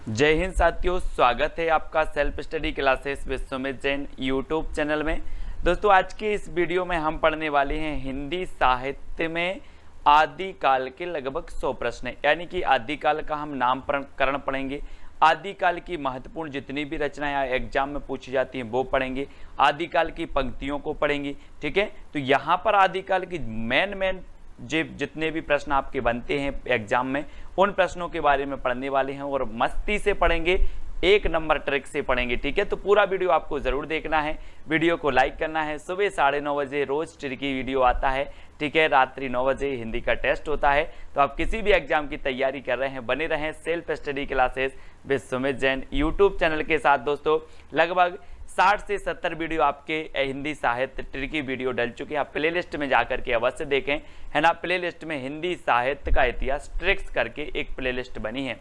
जय हिंद साथियों, स्वागत है आपका self study classes Vishwamit Jain YouTube channel में। दोस्तों, आज की इस वीडियो में हम पढ़ने वाले हैं हिंदी साहित्य में आदिकाल के लगभग 100 प्रश्न, यानी कि आदिकाल का हम नामकरण पढ़ेंगे। आदिकाल की महत्वपूर्ण जितनी भी रचनाएं एग्जाम में पूछी जाती हैं वो पढ़ेंगे। आदिकाल की पंक्तियों को पढ़ेंगे। ठीक है, तो यहाँ पर आदिकाल की मेन जितने भी प्रश्न आपके बनते हैं एग्जाम में, उन प्रश्नों के बारे में पढ़ने वाले हैं और मस्ती से पढ़ेंगे, एक नंबर ट्रिक से पढ़ेंगे। ठीक है, तो पूरा वीडियो आपको जरूर देखना है, वीडियो को लाइक करना है। सुबह 9:30 बजे रोज ट्रिकी वीडियो आता है। ठीक है, रात्रि 9 बजे हिंदी का टेस्ट होता है। तो आप किसी भी एग्जाम की तैयारी कर रहे हैं, बने रहें self study classes Vishwamit Jain YouTube channel के साथ। दोस्तों, लगभग 60 से 70 वीडियो आपके हिंदी साहित्य ट्रिकी वीडियो डल चुके हैं। आप प्लेलिस्ट में जाकर के अवश्य देखें, है ना। प्लेलिस्ट में हिंदी साहित्य का इतिहास ट्रिक्स करके एक प्लेलिस्ट बनी है,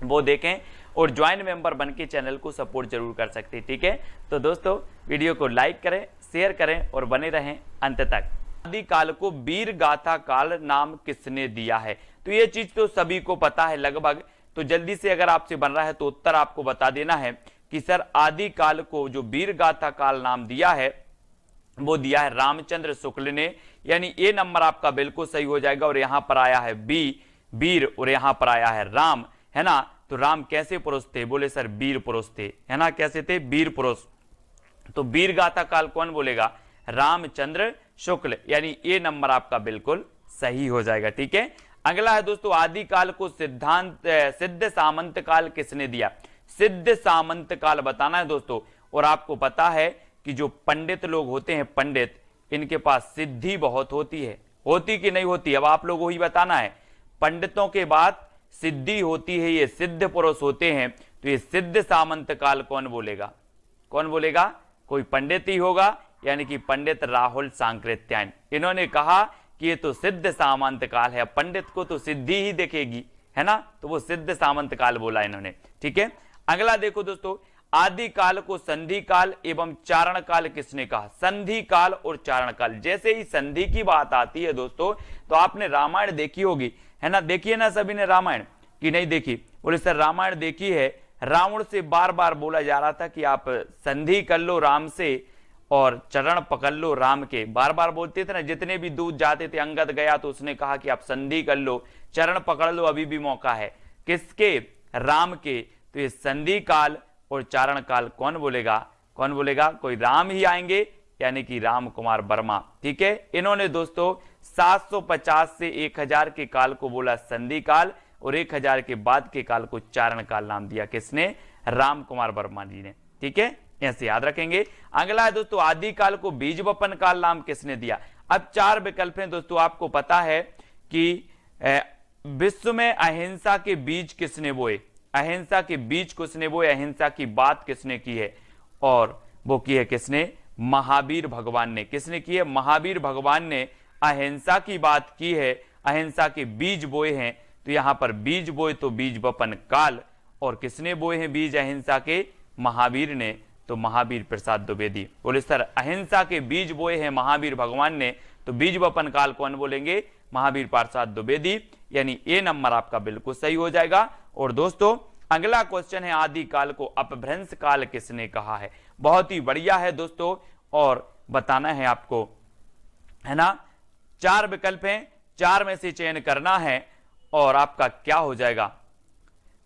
वो देखें और ज्वाइन मेंबर बन के चैनल को सपोर्ट जरूर कर सकते हैं। ठीक है, तो दोस्तों वीडियो को लाइक करें, शेयर करें और बने रहें अंत तक। आदिकाल को वीर गाथा काल नाम किसने दिया है? तो ये चीज तो सभी को पता है लगभग, तो जल्दी से अगर आपसे बन रहा है तो उत्तर आपको बता देना है कि सर आदिकाल को जो वीर गाथा काल नाम दिया है वो दिया है रामचंद्र शुक्ल ने, यानी ए नंबर आपका बिल्कुल सही हो जाएगा। और यहां पर आया है वीर और यहां पर आया है राम, है ना। तो राम कैसे पुरुष थे? बोले सर वीर पुरुष थे, है ना। कैसे थे? वीर पुरुष। तो वीर गाथा काल कौन बोलेगा? रामचंद्र शुक्ल, यानी ए नंबर आपका बिल्कुल सही हो जाएगा। ठीक है, अगला है दोस्तों, आदिकाल को सिद्ध सामंत काल किसने दिया? सिद्ध सामंत काल बताना है दोस्तों। और आपको पता है कि जो पंडित लोग होते हैं, पंडित, इनके पास सिद्धि बहुत होती है। होती कि नहीं होती? अब आप लोगों को ही बताना है। पंडितों के बाद सिद्धि होती है, ये सिद्ध पुरुष होते हैं। तो ये सिद्ध सामंत काल कौन बोलेगा? कौन बोलेगा? कोई पंडित ही होगा, यानी कि पंडित राहुल सांकृत्यायन। इन्होंने कहा कि ये तो सिद्ध सामंत काल है, पंडित को तो सिद्धि ही दिखेगी, है ना। तो वो सिद्ध सामंत काल बोला इन्होंने। ठीक है, अगला देखो दोस्तों, आदिकाल को संधि काल एवं चारण काल किसने कहा? संधि काल और चारण काल। जैसे ही संधि की बात आती है दोस्तों, तो आपने रामायण देखी होगी, है ना। देखिए ना सभी ने रामायण, कि नहीं देखी? बोले सर रामायण देखी है। रावण से बार बार बोला जा रहा था कि आप संधि कर लो राम से और चरण पकड़ लो राम के, बार बार बोलते थे ना। जितने भी दूत जाते थे, अंगद गया तो उसने कहा कि आप संधि कर लो, चरण पकड़ लो, अभी भी मौका है। किसके? राम के। तो ये संधि काल और चारण काल कौन बोलेगा? कौन बोलेगा? कोई राम ही आएंगे, यानी कि राम कुमार वर्मा। ठीक है, इन्होंने दोस्तों 750 से 1000 के काल को बोला संधि काल और 1000 के बाद के काल को चारण काल नाम दिया। किसने? राम कुमार वर्मा जी ने। ठीक है, ऐसे याद रखेंगे। अगला है दोस्तों, आदिकाल को बीज वपन काल नाम किसने दिया? अब 4 विकल्प हैं दोस्तों। आपको पता है कि विश्व में अहिंसा के बीज किसने बोए? अहिंसा के बीज किसने बोए? अहिंसा की बात किसने की है? और वो की है किसने? महावीर भगवान ने। किसने की है? महावीर भगवान ने अहिंसा की बात की है, अहिंसा के बीज बोए हैं। तो यहां पर बीज बोए तो बीज वपन काल, और किसने बोए हैं बीज अहिंसा के? महावीर ने। तो महावीर प्रसाद द्विवेदी। बोले सर अहिंसा के बीज बोए हैं महावीर भगवान ने, तो बीज वपन काल कौन बोलेंगे? महावीर प्रसाद द्विवेदी, यानी ए नंबर आपका बिल्कुल सही हो जाएगा। और दोस्तों अगला क्वेश्चन है, आदिकाल को अपभ्रंश काल किसने कहा है? बहुत ही बढ़िया है दोस्तों, और बताना है आपको, है ना। 4 विकल्प हैं, 4 में से चयन करना है और आपका क्या हो जाएगा?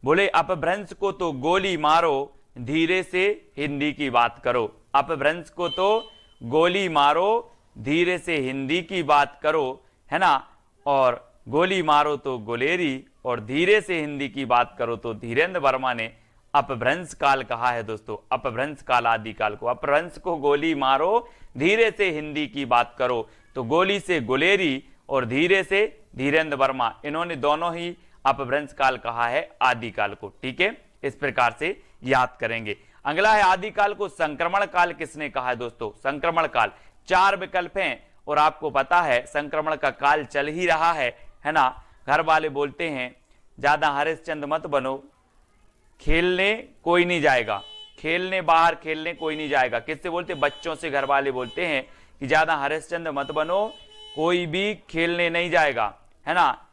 बोले अपभ्रंश को तो गोली मारो, धीरे से हिंदी की बात करो। अपभ्रंश को तो गोली मारो, धीरे से हिंदी की बात करो, है ना। और गोली मारो तो गोलेरी, और धीरे से हिंदी की बात करो तो धीरेन्द्र वर्मा ने अपभ्रंश काल कहा है दोस्तों। अपभ्रंश काल आदिकाल को, अपभ्रंश को गोली मारो, धीरे से हिंदी की बात करो, तो गोली से गोलेरी और धीरे से धीरेन्द्र वर्मा, इन्होंने दोनों ही अपभ्रंश काल कहा है आदिकाल को। ठीक है, इस प्रकार से याद करेंगे। अगला है, आदिकाल को संक्रमण काल किसने कहा है दोस्तों? संक्रमण काल। 4 विकल्प हैं और आपको पता है संक्रमण का काल चल ही रहा है ना। घर वाले बोलते हैं ज्यादा हरिश्चंद्र मत बनो, खेलने कोई नहीं जाएगा, खेलने बाहर खेलने कोई नहीं जाएगा। किससे बोलते? बच्चों से घर वाले बोलते हैं कि ज्यादा हरिश्चंद्र मत बनो, कोई भी खेलने नहीं जाएगा, है ना,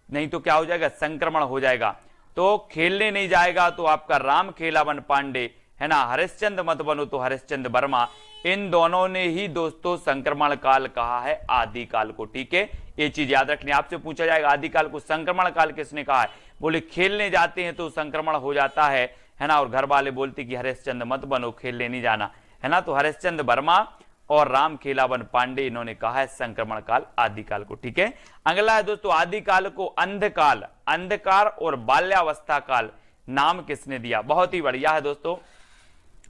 नहीं तो क्या हो जाएगा? संक्रमण हो जाएगा। तो खेलने नहीं जाएगा तो आपका राम खेलावन पांडे, है ना, हरिश्चंद्र मत बनो तो हरिश्चंद्र वर्मा। इन दोनों ने ही दोस्तों संक्रमण काल कहा है आदिकाल को। ठीक है, ये चीज याद रखनी। आपसे पूछा जाएगा आदिकाल को संक्रमण काल किसने कहा है, बोले खेलने जाते हैं तो संक्रमण हो जाता है ना, और घर वाले बोलते कि हरिश्चंद्र मत बनो, खेलने नहीं जाना, है ना। तो हरिश्चंद्र वर्मा और राम खेलावन पांडे इन्होंने कहा है संक्रमण काल आदिकाल को। ठीक है, अगला है दोस्तों आदिकाल को अंधकाल, अंधकार और बाल्यावस्था काल नाम किसने दिया। बहुत ही बढ़िया है दोस्तों।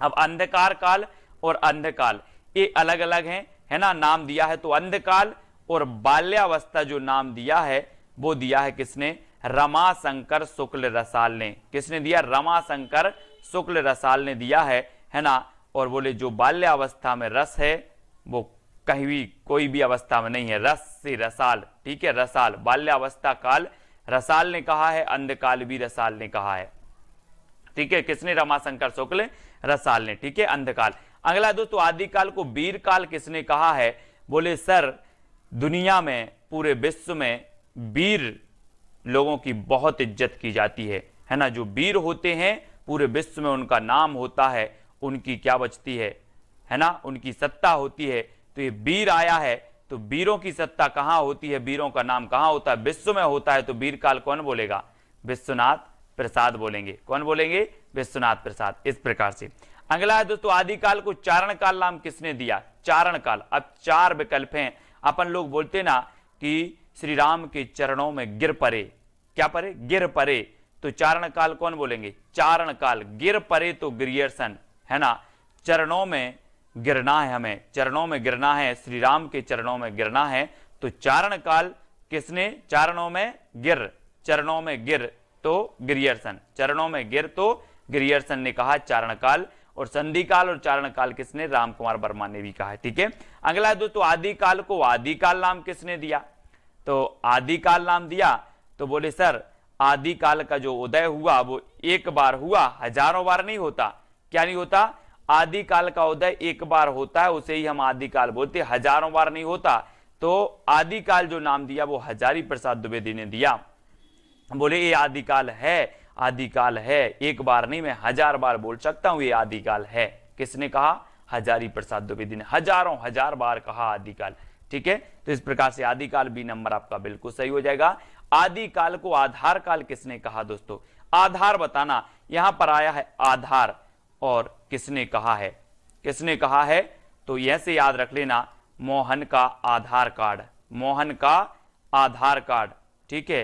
अब अंधकार काल और अंधकाल ये अलग अलग हैं, है ना, नाम दिया है। तो अंधकाल और बाल्यावस्था जो नाम दिया है वो दिया है किसने, रमाशंकर शुक्ल रसाल ने। किसने दिया, रमाशंकर शुक्ल रसाल ने दिया है ना। और बोले जो बाल्यावस्था में रस है वो कहीं भी कोई भी अवस्था में नहीं है, रस से रसाल। ठीक है, रसाल, बाल्यावस्था काल रसाल ने कहा है, अंधकाल भी रसाल ने कहा है। ठीक है, किसने, रमाशंकर शुक्ल रसाल ने। ठीक है, अंधकाल। अगला दोस्तों आदिकाल को वीर काल किसने कहा है, बोले सर दुनिया में पूरे विश्व में वीर लोगों की बहुत इज्जत की जाती है ना। जो वीर होते हैं पूरे विश्व में उनका नाम होता है, उनकी क्या बचती है ना, उनकी सत्ता होती है। तो ये वीर आया है तो वीरों की सत्ता कहां होती है, वीरों का नाम कहां होता है, विश्व में होता है। तो वीर काल कौन बोलेगा, विश्वनाथ प्रसाद बोलेंगे। कौन बोलेंगे, विश्वनाथ प्रसाद। इस प्रकार से अगला है दोस्तों आदिकाल को चारण काल नाम किसने दिया, चारण काल। अब चार विकल्प हैं। अपन लोग बोलते ना कि श्री राम के चरणों में गिर पड़े, क्या पड़े, गिर पड़े। तो चारण काल कौन बोलेंगे, चारण काल। गिर पड़े तो गिरियर्सन, है ना, चरणों में गिरना है, हमें चरणों में गिरना है, श्री राम के चरणों में गिरना है। तो चारण काल किसने, चरणों में गिर, चरणों में गिर तो गिरियर्सन, चरणों में गिर तो गिरियर्सन ने कहा चारण काल। और संधि काल और चारण काल किसने, राम कुमार वर्मा ने भी कहा है। ठीक है, अगला दोस्तों आदिकाल को आदिकाल नाम किसने दिया। तो आदिकाल नाम दिया तो बोले सर आदिकाल का जो उदय हुआ वो एक बार हुआ, हजारों बार नहीं होता। क्या नहीं होता, आदिकाल का उदय एक बार होता है, उसे ही हम आदिकाल बोलते, हजारों बार नहीं होता। तो आदिकाल जो नाम दिया वो हजारी प्रसाद द्विवेदी ने दिया। बोले ये आदिकाल है, आदिकाल है, एक बार नहीं मैं हजार बार बोल सकता हूं ये आदिकाल है। किसने कहा, हजारी प्रसाद द्विवेदी ने हजारों हजार बार कहा आदिकाल। ठीक है, तो इस प्रकार से आदिकाल बी नंबर आपका बिल्कुल सही हो जाएगा। आदिकाल को आधार काल किसने कहा दोस्तों, आधार बताना। यहां पर आया है आधार और किसने कहा है, किसने कहा है, तो ऐसे याद रख लेना, मोहन का आधार कार्ड, मोहन का आधार कार्ड। ठीक है,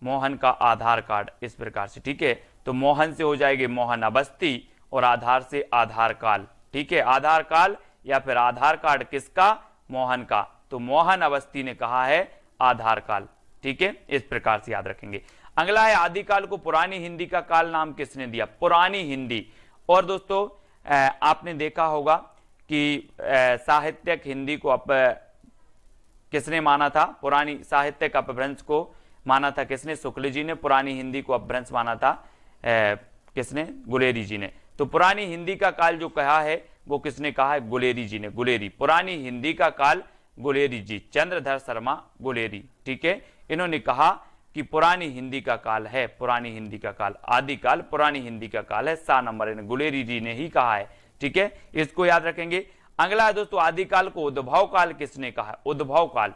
मोहन का आधार कार्ड, इस प्रकार से। ठीक है, तो मोहन से हो जाएंगे मोहन अवस्थी और आधार से आधार काल। ठीक है, आधार काल या फिर आधार कार्ड किसका, मोहन का। तो मोहन अवस्थी ने कहा है आधार काल। ठीक है, इस प्रकार से याद रखेंगे। अगला है आदिकाल को पुरानी हिंदी का काल नाम किसने दिया, पुरानी हिंदी। और दोस्तों आपने देखा होगा कि साहित्यक हिंदी को किसने माना था, पुरानी साहित्यक अपभ्रंश को माना था किसने, शुक्ल जी ने। पुरानी हिंदी को अपभ्रंश माना था किसने, गुलेरी जी ने। तो पुरानी हिंदी का काल जो कहा है वो किसने कहा है, गुलेरी जी ने, गुलेरी। पुरानी हिंदी का काल गुलेरी जी, चंद्रधर शर्मा गुलेरी। ठीक है, इन्होंने कहा कि पुरानी हिंदी का काल है, पुरानी हिंदी का काल, आदिकाल पुरानी हिंदी का काल है। 7 नंबर गुलेरी जी ने ही कहा है। ठीक है, इसको याद रखेंगे। अगला है दोस्तों आदिकाल को उद्भव काल किसने कहा, उद्भव काल।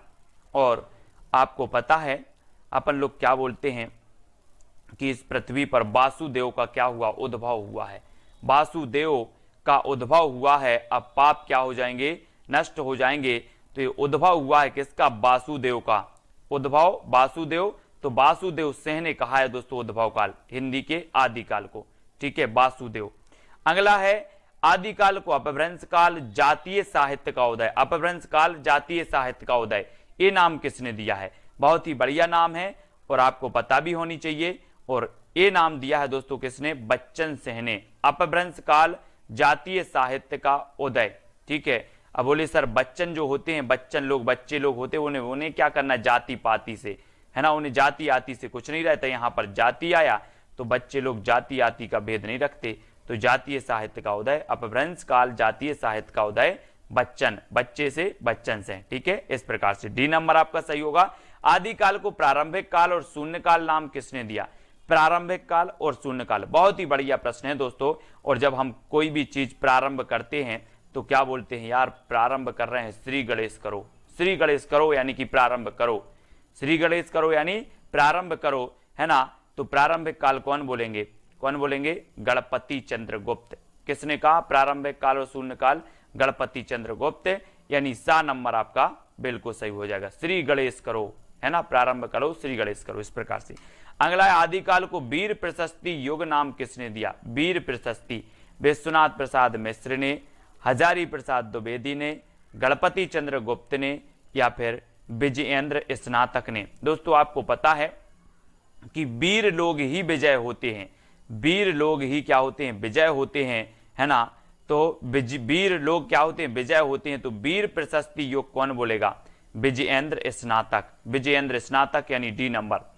और आपको पता है अपन लोग क्या बोलते हैं कि इस पृथ्वी पर वासुदेव का क्या हुआ, उद्भव हुआ है, वासुदेव का उद्भव हुआ है। अब पाप क्या हो जाएंगे, नष्ट हो जाएंगे। तो ये उद्भव हुआ है किसका, वासुदेव का, उद्भव वासुदेव। तो वासुदेव सिंह ने कहा है दोस्तों उद्भव काल हिंदी के आदिकाल को। ठीक है, वासुदेव। अगला है आदिकाल को अपभ्रंश काल, जातीय साहित्य का उदय, अपभ्रंश काल, जातीय साहित्य का उदय, ये नाम किसने दिया है। बहुत ही बढ़िया नाम है और आपको पता भी होनी चाहिए। और ये नाम दिया है दोस्तों किसने, बच्चन सिंह ने, अपभ्रंश काल, जातीय साहित्य का उदय। ठीक है, अब बोले सर बच्चन जो होते हैं, बच्चन लोग, बच्चे लोग होते हैं, उन्हें क्या करना, जाति पाति से, है ना, उन्हें जाति आति से कुछ नहीं रहता। यहाँ पर जाति आया तो बच्चे लोग जाति आति का भेद नहीं रखते। तो जातीय साहित्य का उदय, अपभ्रंश काल, जातीय साहित्य का उदय, बच्चन, बच्चे से बच्चन से। ठीक है, इस प्रकार से डी नंबर आपका सही होगा। आदिकाल को प्रारंभिक काल और शून्य काल नाम किसने दिया। प्रारंभिक काल और शून्य काल। बहुत ही बढ़िया प्रश्न है दोस्तों। और जब हम कोई भी चीज प्रारंभ करते हैं तो क्या बोलते हैं, यार प्रारंभ कर रहे हैं, श्री गणेश करो, श्री गणेश करो यानी कि प्रारंभ करो, श्री गणेश करो यानी प्रारंभ करो, है ना। तो प्रारंभिक काल कौन बोलेंगे, कौन बोलेंगे, गणपति चंद्रगुप्त। किसने कहा प्रारंभिक काल और शून्य काल, गणपति चंद्रगुप्त, यानी सा नंबर आपका बिल्कुल सही हो जाएगा। श्री गणेश करो, है ना, प्रारंभ करो, श्री गणेश करो, इस प्रकार से। अगला है आदिकाल को वीर प्रशस्ति युग नाम किसने दिया। वीर प्रशस्ति विश्वनाथ प्रसाद मिश्र ने, हजारी प्रसाद द्विवेदी ने, गणपति चंद्र गुप्त ने, या फिर विजयेंद्र स्नातक ने। दोस्तों आपको पता है कि वीर लोग ही विजय होते हैं, वीर लोग ही क्या होते हैं, विजय होते हैं, है ना। तो वीर लोग क्या होते हैं, विजय होते हैं। तो वीर प्रशस्ति योग कौन बोलेगा, विजयेंद्र स्नातक, विजयेंद्र स्नातक यानी डी नंबर।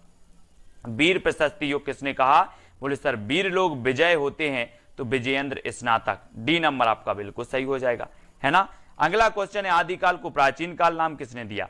वीर प्रशस्ति योग किसने कहा, बोले सर वीर लोग विजय होते हैं, तो विजयेंद्र स्नातक, डी नंबर आपका बिल्कुल सही हो जाएगा, है ना। अगला क्वेश्चन है आदिकाल को प्राचीन काल नाम किसने दिया।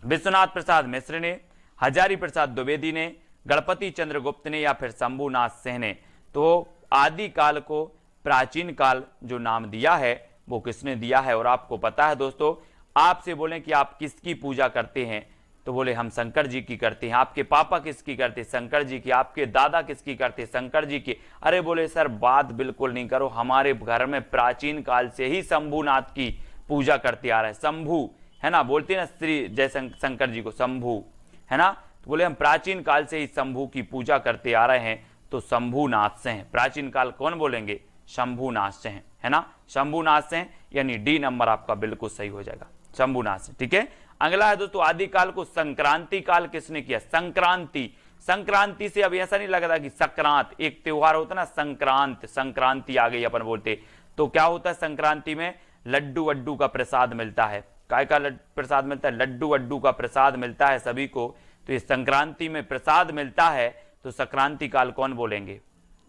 विश्वनाथ प्रसाद मिश्र ने, हजारी प्रसाद द्विवेदी ने, गणपति चंद्रगुप्त ने, या फिर शंभुनाथ सिंह ने। तो आदिकाल को प्राचीन काल जो नाम दिया है वो किसने दिया है। और आपको पता है दोस्तों, आपसे बोले कि आप किसकी पूजा करते हैं, तो बोले हम शंकर जी की करते हैं। आपके पापा किसकी करते, शंकर जी की। आपके दादा किसकी करते, शंकर जी की। अरे बोले सर बात बिल्कुल नहीं करो, हमारे घर में प्राचीन काल से ही शंभुनाथ की पूजा करते आ रहे हैं। शंभु, है ना, बोलते हैं ना श्री जय शंकर जी को शंभु, है ना। तो बोले हम प्राचीन काल से ही शंभु की पूजा करते आ रहे हैं, तो शंभुनाथ से हैं। प्राचीन काल कौन बोलेंगे, शंभुनाथ से हैं, है ना, शंभुनाथ से हैं, यानी डी नंबर आपका बिल्कुल सही हो जाएगा, शंभुनाथ से। ठीक है। अगला है दोस्तों आदिकाल को संक्रांति काल किसने किया। संक्रांति, संक्रांति से अब ऐसा नहीं लग रहा कि संक्रांत एक त्योहार होता ना, संक्रांत, संक्रांति आ गई अपन बोलते। तो क्या होता है संक्रांति में, लड्डू वड्डू का प्रसाद मिलता है। काय का प्रसाद मिलता है, लड्डू वड्डू का प्रसाद मिलता है सभी को। तो इस संक्रांति में प्रसाद मिलता है, तो संक्रांति काल कौन बोलेंगे,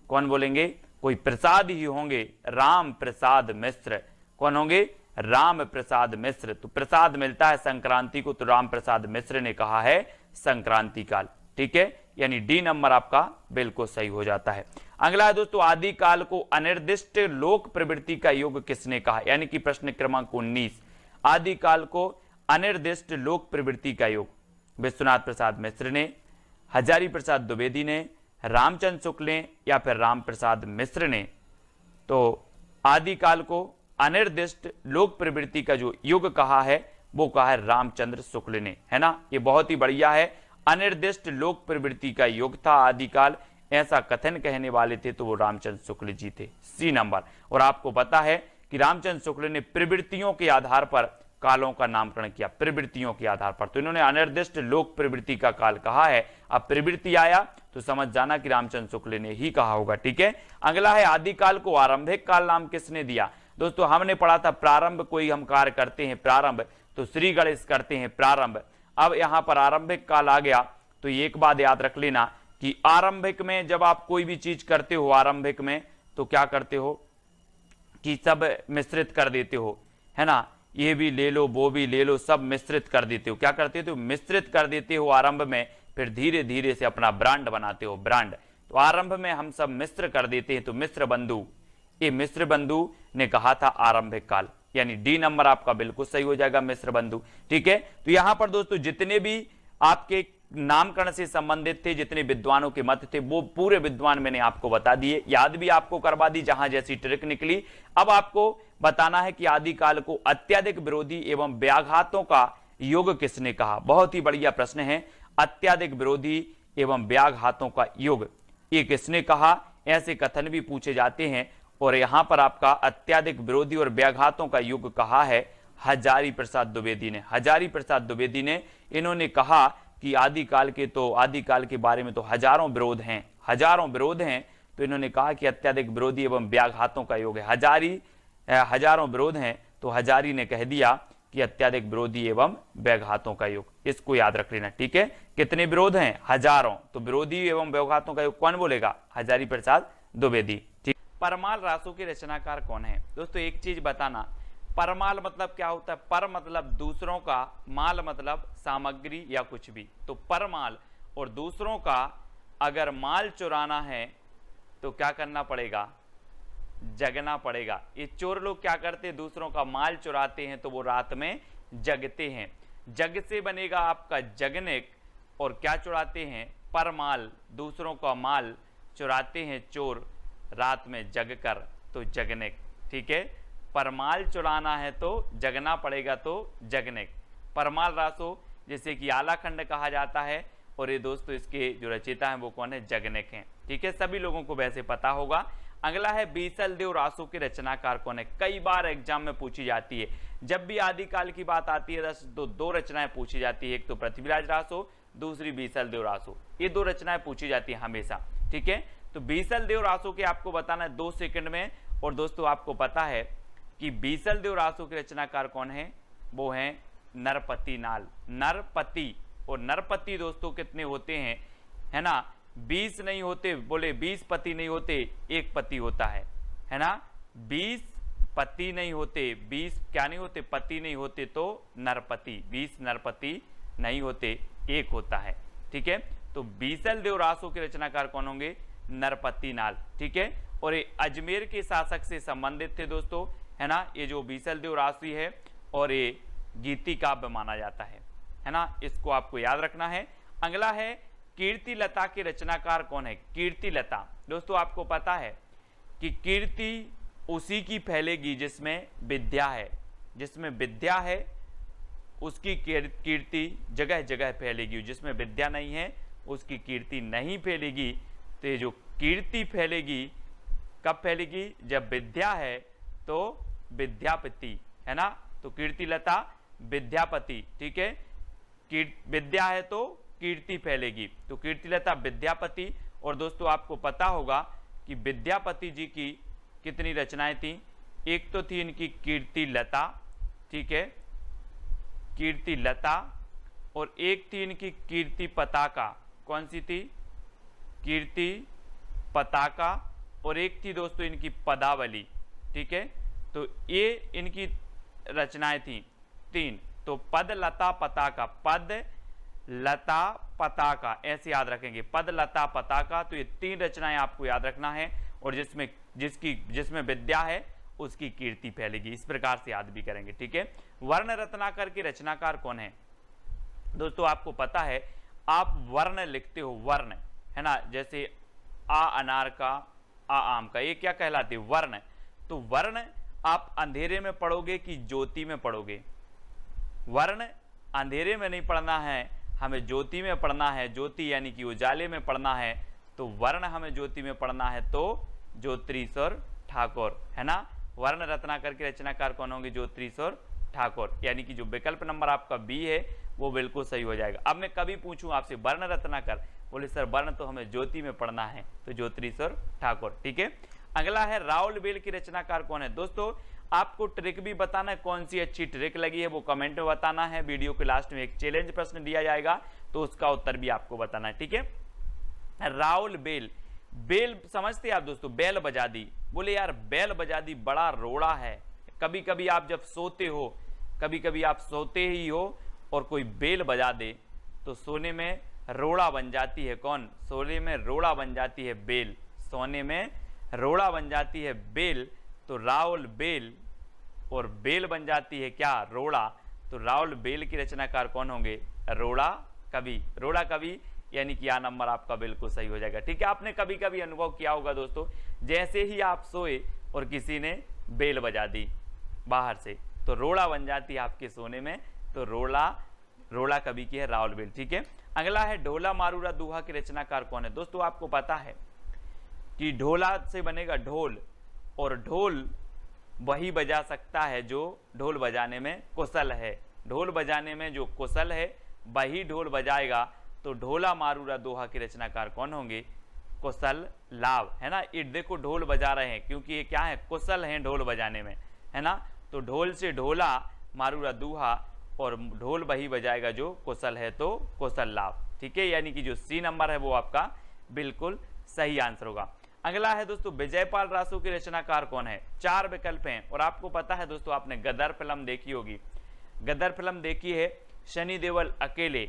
कौन बोलेंगे, कोई प्रसाद ही होंगे, राम प्रसाद मिश्र। कौन होंगे, राम प्रसाद मिश्र। तो प्रसाद मिलता है संक्रांति को, तो राम प्रसाद मिश्र ने कहा है संक्रांति काल। ठीक है, यानी डी नंबर आपका बिल्कुल सही हो जाता है। अगला है दोस्तों आदिकाल को अनिर्दिष्ट लोक प्रवृत्ति का युग किसने कहा, यानी कि प्रश्न क्रमांक 19। आदिकाल को अनिर्दिष्ट लोक प्रवृत्ति का युग विश्वनाथ प्रसाद मिश्र ने, हजारी प्रसाद द्विवेदी ने, रामचंद्र शुक्ल ने, या फिर राम प्रसाद मिश्र ने। तो आदिकाल को अनिर्दिष्ट लोक प्रवृत्ति का जो युग कहा है वो कहा है रामचंद्र शुक्ल ने, है ना। ये बहुत ही बढ़िया है, अनिर्दिष्ट लोक प्रवृत्ति का युग था आदिकाल, ऐसा कथन कहने वाले थे तो वो रामचंद्र शुक्ल जी थे, सी नंबर। और आपको पता है कि रामचंद्र शुक्ल ने प्रवृत्तियों के आधार पर कालों का नामकरण किया, प्रवृत्तियों के आधार पर। तो इन्होंने अनिर्दिष्ट लोक प्रवृत्ति का काल कहा है। अब प्रवृत्ति आया तो समझ जाना कि रामचंद्र शुक्ल ने ही कहा होगा। ठीक है। अगला है आदिकाल को आरंभिक काल नाम किसने दिया। दोस्तों हमने पढ़ा था प्रारंभ कोई हम कार्य करते हैं, प्रारंभ, तो श्री गणेश करते हैं प्रारंभ। अब यहां पर आरंभिक काल आ गया, तो एक बात याद रख लेना कि आरंभिक में जब आप कोई भी चीज करते हो आरंभिक में, तो क्या करते हो कि सब मिश्रित कर देते हो, है ना। ये भी ले लो, वो भी ले लो, सब मिश्रित कर देते हो। क्या करते हो, मिश्रित कर देते हो आरंभ में, फिर धीरे धीरे से अपना ब्रांड बनाते हो, ब्रांड। तो आरंभ में हम सब मिश्र कर देते हैं, तो मिश्र बंधु, ये मिश्र बंधु ने कहा था आरंभिक काल, यानी डी नंबर आपका बिल्कुल सही हो जाएगा, मिश्र बंधु। ठीक है। तो यहां पर दोस्तों जितने भी आपके नामकरण से संबंधित थे, जितने विद्वानों के मत थे, वो पूरे विद्वान मैंने आपको बता दिए, याद भी आपको करवा दी जहां जैसी ट्रिक निकली। अब आपको बताना है कि आदिकाल को अत्यधिक विरोधी एवं व्याघातों का युग किसने कहा। बहुत ही बढ़िया प्रश्न है, अत्यधिक विरोधी एवं व्याघातों का युग ये किसने कहा, ऐसे कथन भी पूछे जाते हैं। और यहां पर आपका अत्यधिक विरोधी और व्याघातों का युग कहा है हजारी प्रसाद द्विवेदी ने, हजारी प्रसाद द्विवेदी ने। इन्होंने कहा कि आदिकाल के बारे में तो हजारों विरोध हैं, हजारों विरोध हैं। तो इन्होंने कहा कि अत्यधिक विरोधी एवं व्याघातों का योग है, हजारों विरोध हैं, तो हजारी ने कह दिया कि अत्यधिक विरोधी एवं व्याघातों का योग। इसको याद रख लेना। ठीक है। कितने विरोध हैं, हजारों, तो विरोधी एवं व्याघातों का योग कौन बोलेगा, हजारी प्रसाद द्विवेदी। ठीक। परमाल रासों के रचनाकार कौन है। दोस्तों एक चीज बताना, परमाल मतलब क्या होता है, पर मतलब दूसरों का, माल मतलब सामग्री या कुछ भी। तो परमाल और दूसरों का अगर माल चुराना है तो क्या करना पड़ेगा, जगना पड़ेगा। ये चोर लोग क्या करते हैं, दूसरों का माल चुराते हैं तो वो रात में जगते हैं। जग से बनेगा आपका जगनेक, और क्या चुराते हैं, परमाल, दूसरों का माल चुराते हैं चोर रात में जग कर, तो जगनेक। ठीक है, परमाल चुराना है तो जगना पड़ेगा, तो जगनेक। परमाल रासो जिसे कि आलाखंड कहा जाता है, और ये दोस्तों इसके जो रचयिता हैं वो कौन है, जगनेक हैं। ठीक है, सभी लोगों को वैसे पता होगा। अगला है बीसल देव रासो के रचनाकार कौन है। कई बार एग्जाम में पूछी जाती है, जब भी आदिकाल की बात आती है तो दो रचनाएं पूछी जाती है, एक तो पृथ्वीराज रासो, दूसरी बीसल देव रासो। ये दो रचनाएं पूछी जाती है हमेशा। ठीक है, तो बीसल देव रासो के आपको बताना है 2 सेकंड में। और दोस्तों आपको पता है कि बीसल देव रासो के रचनाकार कौन है, वो है नरपति नाल। नरपति, और नरपति दोस्तों कितने होते हैं, है ना, 20 नहीं होते, बोले 20 पति नहीं होते, एक पति होता है ना, 20 पति नहीं होते, 20 क्या नहीं होते, पति नहीं होते, तो नरपति, 20 नरपति नहीं होते, एक होता है। ठीक है, तो बीसल देव रासो के रचनाकार कौन होंगे, नरपति नाल। ठीक है, और ये अजमेर के शासक से संबंधित थे दोस्तों, है ना, ये जो बीसल देव रासो है, और ये गीति काव्य माना जाता है ना, इसको आपको याद रखना है। अगला है कीर्ति लता के रचनाकार कौन है। कीर्ति लता दोस्तों आपको पता है कि कीर्ति उसी की फैलेगी जिसमें विद्या है, जिसमें विद्या है उसकी कीर्ति जगह जगह फैलेगी, जिसमें विद्या नहीं है उसकी कीर्ति नहीं फैलेगी। तो ये जो कीर्ति फैलेगी कब फैलेगी, जब विद्या है तो विद्यापति, है ना, तो कीर्ति लता विद्यापति। ठीक है, विद्या है तो कीर्ति फैलेगी, तो कीर्तिलता विद्यापति। और दोस्तों आपको पता होगा कि विद्यापति जी की कितनी रचनाएं थी, एक तो थी इनकी कीर्ति लता, ठीक है, कीर्ति लता, और एक थी इनकी कीर्ति पताका। कौन सी थी, कीर्ति पताका, और एक थी दोस्तों इनकी पदावली। ठीक है, तो ये इनकी रचनाएं थी 3, तो पद लता पताका, पद लता पताका, ऐसे याद रखेंगे, पद लता पताका। तो ये 3 रचनाएं आपको याद रखना है, और जिसमें विद्या है उसकी कीर्ति फैलेगी, इस प्रकार से याद भी करेंगे। ठीक है, वर्ण रत्नाकर के रचनाकार कौन है दोस्तों, आपको पता है, आप वर्ण लिखते हो, वर्ण, है ना, जैसे आ अनार का, आ आम का, ये क्या कहलाते, वर्ण। तो वर्ण आप अंधेरे में पढ़ोगे कि ज्योति में पढ़ोगे, वर्ण अंधेरे में नहीं पढ़ना है, हमें ज्योति में पढ़ना है, ज्योति यानी कि उजाले में पढ़ना है, तो वर्ण हमें ज्योति में पढ़ना है, तो ज्योतिरीश्वर ठाकुर, है ना। वर्ण रत्नाकर के रचनाकार कौन होंगे, ज्योतिरीश्वर ठाकुर, यानी कि जो विकल्प नंबर आपका बी है वो बिल्कुल सही हो जाएगा। अब मैं कभी पूछूं आपसे वर्ण रत्नाकर, बोले सर वर्ण तो हमें ज्योति में पढ़ना है, तो ज्योतिरीश्वर ठाकुर। ठीक है, अगला है राउलबेल की रचनाकार कौन है। दोस्तों आपको ट्रिक भी बताना है, कौन सी अच्छी ट्रिक लगी है वो कमेंट में बताना है। वीडियो के लास्ट में एक चैलेंज प्रश्न दिया जाएगा, तो उसका उत्तर भी आपको बताना है। ठीक है, राउलबेल, बेल समझते हैं आप दोस्तों, बैल बजा दी, बोले यार बैल बजा दी बड़ा रोड़ा है। कभी कभी आप जब सोते हो, कभी कभी आप सोते ही हो और कोई बेल बजा दे तो सोने में रोड़ा बन जाती है। कौन, सोने में रोड़ा बन जाती है बेल, सोने में रोड़ा बन जाती है बेल, तो राउल बेल, और बेल बन जाती है क्या, रोड़ा, तो राउल बेल की रचनाकार कौन होंगे, रोड़ा कवि। रोड़ा कवि यानी कि यह नंबर आपका बिल्कुल सही हो जाएगा। ठीक है, आपने कभी कभी अनुभव किया होगा दोस्तों, जैसे ही आप सोए और किसी ने बेल बजा दी बाहर से, तो रोड़ा बन जाती है आपके सोने में, तो रोड़ा कवि की है राउल बेल। ठीक है, अगला है ढोला मारूरा दूहा की रचनाकार कौन है। दोस्तों आपको पता है कि ढोला से बनेगा ढोल, और ढोल वही बजा सकता है जो ढोल बजाने में कुशल है, ढोल बजाने में जो कुशल है वही ढोल बजाएगा, तो ढोला मारूरा दोहा के रचनाकार कौन होंगे, कुशल लाभ, है ना। ये देखो ढोल बजा रहे हैं क्योंकि ये क्या है, कुशल हैं ढोल बजाने में, है ना, तो ढोल से ढोला मारूरा दूहा, और ढोल वही बजाएगा जो कुशल है, तो कुशल लाभ। ठीक है, यानी कि जो सी नंबर है वो आपका बिल्कुल सही आंसर होगा। अगला है दोस्तों विजयपाल रासो के रचनाकार कौन है। 4 विकल्प हैं, और आपको पता है दोस्तों, आपने गदर फिल्म देखी होगी, गदर फिल्म देखी है, सनी देओल अकेले,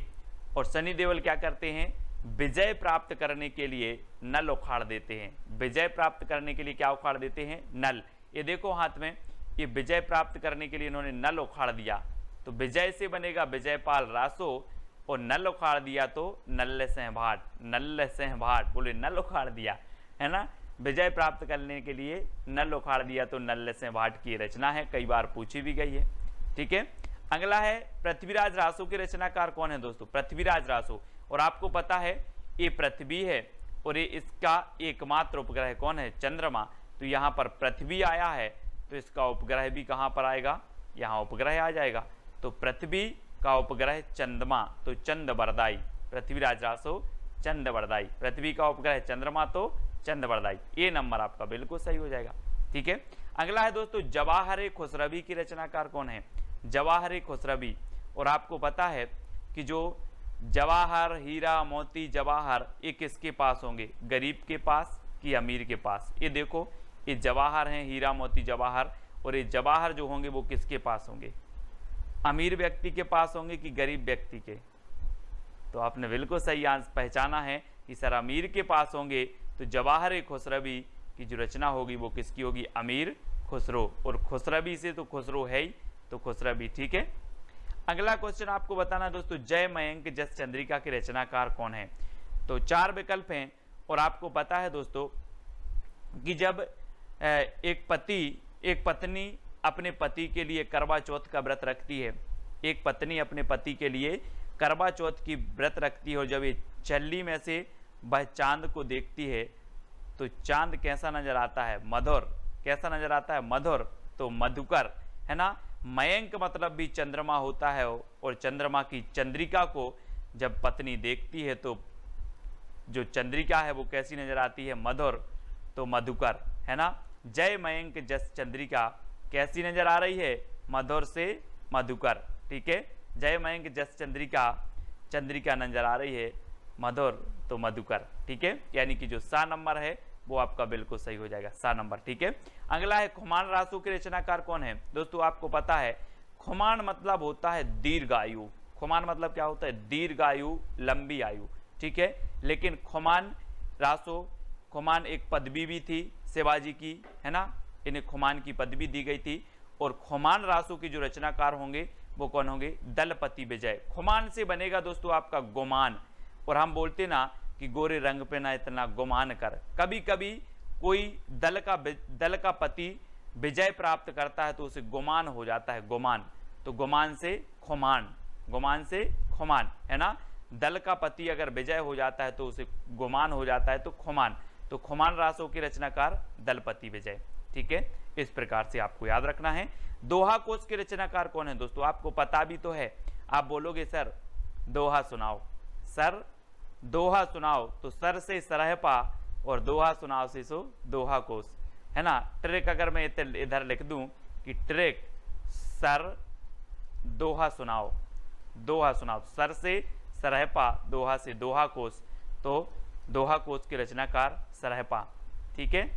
और सनी देओल क्या करते हैं, विजय प्राप्त करने के लिए नल उखाड़ देते हैं। विजय प्राप्त करने के लिए क्या उखाड़ देते हैं? नल। ये देखो हाथ में, ये विजय प्राप्त करने के लिए इन्होंने नल उखाड़ दिया, तो विजय से बनेगा विजयपाल रासो, और नल उखाड़ दिया तो नल्ल सिंह भाट। नल्ल सिंह भाट, बोले नल उखाड़ दिया, है ना। विजय प्राप्त करने के लिए नल उखाड़ दिया तो नल्ल सिंह भाट की रचना है, कई बार पूछी भी गई है। ठीक है, अगला है पृथ्वीराज रासो के रचनाकार कौन है दोस्तों? पृथ्वीराज रासो। और आपको पता है ये पृथ्वी है और ये इसका एकमात्र उपग्रह कौन है? चंद्रमा। तो यहाँ पर पृथ्वी आया है तो इसका उपग्रह भी कहाँ पर आएगा? यहाँ उपग्रह आ जाएगा। तो पृथ्वी का उपग्रह चंद्रमा, तो चंद्रवरदाई। पृथ्वीराज रासो चंद्रवरदाई। पृथ्वी का उपग्रह चंद्रमा तो चंद्रवरदाई। ये नंबर आपका बिल्कुल सही हो जाएगा। ठीक है, अगला है दोस्तों जवाहर खुसरवी की रचनाकार कौन है? जवाहर खुसरवी। और आपको पता है कि जो जवाहर, हीरा, मोती, जवाहर, ये किसके पास होंगे? गरीब के पास कि अमीर के पास? ये देखो, ये जवाहर हैं, हीरा, मोती, जवाहर, और ये जवाहर जो होंगे वो किसके पास होंगे? अमीर व्यक्ति के पास होंगे कि गरीब व्यक्ति के? तो आपने बिल्कुल सही पहचाना है कि सर अमीर के पास होंगे। तो जवाहर खुसरवी की जो रचना होगी वो किसकी होगी? अमीर खुसरो। और खुसरवी से तो खुसरो है ही, तो खुसरवी। ठीक है, अगला क्वेश्चन आपको बताना दोस्तों जय मयंक जस चंद्रिका के रचनाकार कौन है? तो 4 विकल्प हैं। और आपको पता है दोस्तों कि जब एक पत्नी अपने पति के लिए करवा चौथ का व्रत रखती है, एक पत्नी अपने पति के लिए करवा चौथ की व्रत रखती है, और जब ये चल्ली में से वह चांद को देखती है तो चांद कैसा नजर आता है? मधुर। कैसा नजर आता है? मधुर। तो मधुकर, है ना। मयंक मतलब भी चंद्रमा होता है, और चंद्रमा की चंद्रिका को जब पत्नी देखती है तो जो चंद्रिका है वो कैसी नजर आती है? मधुर, तो मधुकर, है ना। जय मयंक जस चंद्रिका कैसी नजर आ रही है? मधुर से मधुकर। ठीक है, जय मयंक जस चंद्रिका, चंद्रिका नजर आ रही है, मधुर तो मधुकर। ठीक है, यानी कि जो सा नंबर है वो आपका बिल्कुल सही हो जाएगा, सा नंबर। ठीक है, अगला है खुमान रासो के रचनाकार कौन है? दोस्तों आपको पता है खुमान मतलब होता है दीर्घायु। खुमान मतलब क्या होता है? दीर्घायु, लंबी आयु। ठीक है, लेकिन खुमान रासो, खुमान एक पदवी भी थी शिवाजी की, है ना। इन्हें खुमान की पदवी दी गई थी। और खुमान रासो की जो रचनाकार होंगे वो कौन होंगे? दलपति विजय। खुमान से बनेगा दोस्तों आपका गुमान। और हम बोलते ना कि गोरे रंग पे ना इतना गुमान कर। कभी कभी कोई दल का पति विजय प्राप्त करता है तो उसे गुमान हो जाता है, गुमान। तो गुमान से खुमान, गुमान से खुमान, है ना। दल का पति अगर विजय हो जाता है तो उसे गुमान हो जाता है, तो खुमान। तो खुमान रासो की रचनाकार दलपति विजय। ठीक है, इस प्रकार से आपको याद रखना है। दोहा कोश के रचनाकार कौन है? दोस्तों आपको पता भी तो है। आप बोलोगे सर दोहा सुनाओ, सर दोहा सुनाओ, तो सर से सरहपा और दोहा सुनाओ से सो दोहा कोश, है ना। ट्रिक अगर मैं इधर लिख दूं कि ट्रिक सर दोहा सुनाओ, दोहा सुनाओ, सर से सरहपा, दोहा से दोहा कोश, तो दोहा कोश के रचनाकार सरहपा। ठीक है,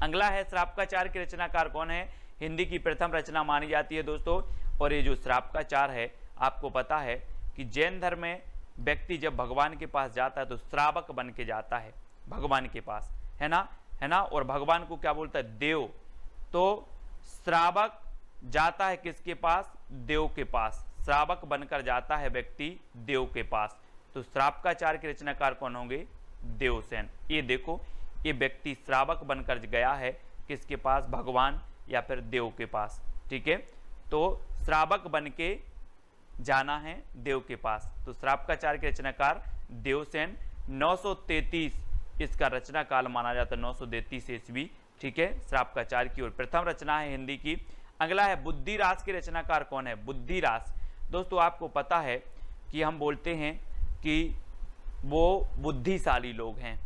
अगला है श्रापकाचार के रचनाकार कौन है? हिंदी की प्रथम रचना मानी जाती है दोस्तों। और ये जो श्रापकाचार है, आपको पता है कि जैन धर्म में व्यक्ति जब भगवान के पास जाता है तो श्रावक बन के जाता है भगवान के पास, है ना, है ना। और भगवान को क्या बोलता है? देव। तो श्रावक जाता है किसके पास? देव के पास। श्रावक बनकर जाता है व्यक्ति देव के पास। तो श्रापकाचार के रचनाकार कौन होंगे? देवसेन। ये देखो, ये व्यक्ति श्रावक बनकर गया है किसके पास? भगवान या फिर देव के पास। ठीक है, तो श्रावक बन के जाना है देव के पास। तो श्रापकाचार के रचनाकार देवसेन। 933 इसका रचना काल माना जाता है, 933 ईस्वी। ठीक है, श्रापकाचार की ओर प्रथम रचना है हिंदी की। अगला है बुद्धिरास के रचनाकार कौन है? बुद्धिरास। दोस्तों आपको पता है कि हम बोलते हैं कि वो बुद्धिशाली लोग हैं,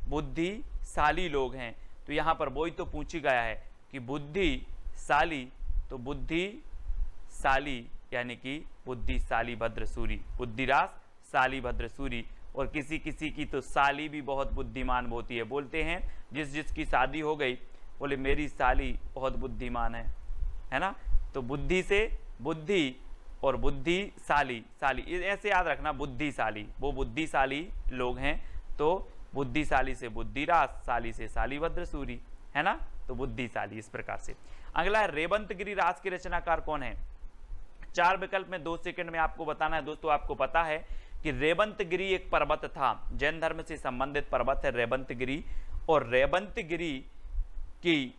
बुद्धिशाली लोग हैं। तो यहाँ पर वही तो पूछी गया है कि बुद्धिशाली, तो बुद्धिशाली यानी कि बुद्धिशाली भद्रसूरी, बुद्धिरास शाली भद्रसूरी। और किसी किसी की तो साली भी बहुत बुद्धिमान होती है। बोलते हैं जिसकी शादी हो गई बोले मेरी साली बहुत बुद्धिमान है ना। तो बुद्धि से बुद्धि और बुद्धिशाली, शाली ऐसे याद रखना, बुद्धिशाली, वो बुद्धिशाली लोग हैं, तो बुद्धिशाली से बुद्धिराज, शाली से शालीभद्र सूरी, है ना, तो बुद्धिशाली इस प्रकार से। अगला है रेवंतगिरी रास के रचनाकार कौन है? 4 विकल्प में 2 सेकंड में आपको बताना है। दोस्तों आपको पता है कि रेवंतगिरी एक पर्वत था, जैन धर्म से संबंधित पर्वत है रेवंतगिरी, और रेवंतगिरी की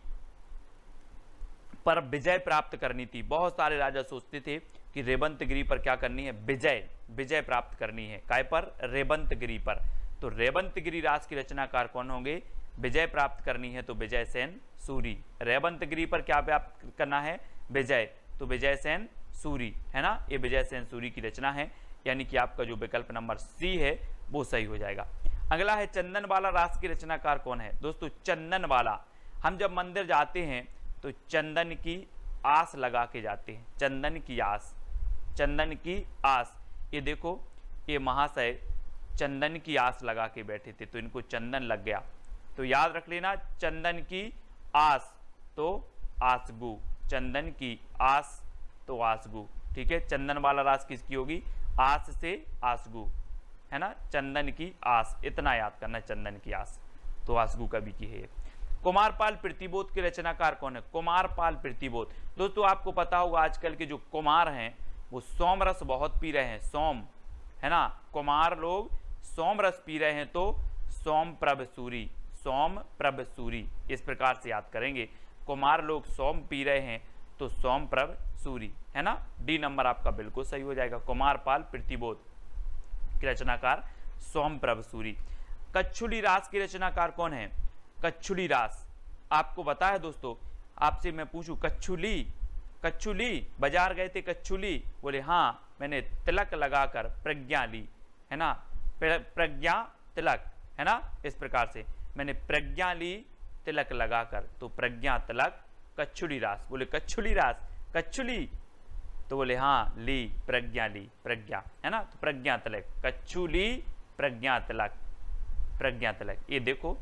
पर विजय प्राप्त करनी थी। बहुत सारे राजा सोचते थे कि रेवंतगिरी पर क्या करनी है, विजय प्राप्त करनी है, काय पर, रेवंतगिरी पर। तो रेवंतगिरी रास की रचनाकार कौन होंगे? विजय प्राप्त करनी है तो विजय सेन सूरी। रेवंतगिरी पर क्या प्राप्त करना है? विजय, तो विजय सेन सूरी, है ना, ये विजय सेन सूरी की रचना है, यानी कि आपका जो विकल्प नंबर सी है वो सही हो जाएगा। अगला है चंदनवाला रास की रचनाकार कौन है? दोस्तों चंदनवाला, हम जब मंदिर जाते हैं तो चंदन की आस लगा के जाते हैं, चंदन की आस, चंदन की आस। ये देखो, ये महाशय चंदन की आस लगा के बैठे थे, तो इनको चंदन लग गया, तो याद रख लेना, चंदन की आस तो आसगु, चंदन की आस तो आसगु, ठीक है। चंदन वाला रास किसकी होगी? आस से आसगु, है ना, चंदन की आस, इतना याद करना, चंदन की आस तो आसगु कवि की है। कुमारपाल प्रतिबोध के रचनाकार कौन है? कुमारपाल प्रतिबोध, दोस्तों आपको पता होगा आजकल के जो कुमार हैं वो सोम रस बहुत पी रहे हैं, सोम, है ना, कुमार लोग सोम रस पी रहे हैं, तो सोम प्रभ सूरी, सोम प्रभ सूरी, इस प्रकार से याद करेंगे, कुमार लोग सोम पी रहे हैं तो सोम प्रभ सूरी, है ना, डी नंबर आपका बिल्कुल सही हो जाएगा। कुमारपाल प्रतिबोध की रचनाकार सोम प्रभ सूरी। कच्छुली रास की रचनाकार कौन है? कच्छुली रास आपको पता है दोस्तों, आपसे मैं पूछूं कच्छुली, कच्छुली बाजार गए थे कच्छुली, बोले हाँ, मैंने तिलक लगाकर प्रज्ञा ली, है ना, प्रज्ञा तिलक, है ना, इस प्रकार से मैंने प्रज्ञा ली तिलक लगाकर, तो प्रज्ञा तिलक कच्छुली रास। बोले कच्छुली रास, कच्छुली, तो बोले हाँ ली, प्रज्ञा ली, प्रज्ञा, है ना, तो प्रज्ञा तिलक, कच्छुली प्रज्ञा तिलक, प्रज्ञा तिलक। ये देखो,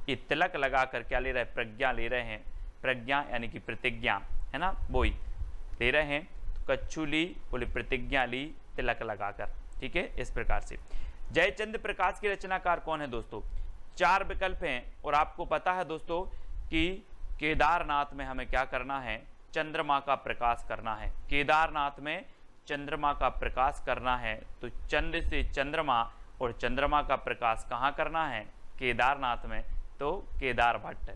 ये तिलक लगाकर क्या ले रहे हैं? प्रज्ञा ले रहे हैं, प्रज्ञा यानी कि प्रतिज्ञा, है ना, वही ले रहे हैं, तो कच्छुली बोले प्रतिज्ञा ली तिलक लगाकर, ठीक है, इस प्रकार से। जयचंद्र प्रकाश के रचनाकार कौन है? दोस्तों 4 विकल्प हैं, और आपको पता है दोस्तों कि केदारनाथ में हमें क्या करना है? चंद्रमा का प्रकाश करना है, केदारनाथ में चंद्रमा का प्रकाश करना है, तो चंद्र से चंद्रमा, और चंद्रमा का प्रकाश कहाँ करना है? केदारनाथ में, तो केदार भट्ट,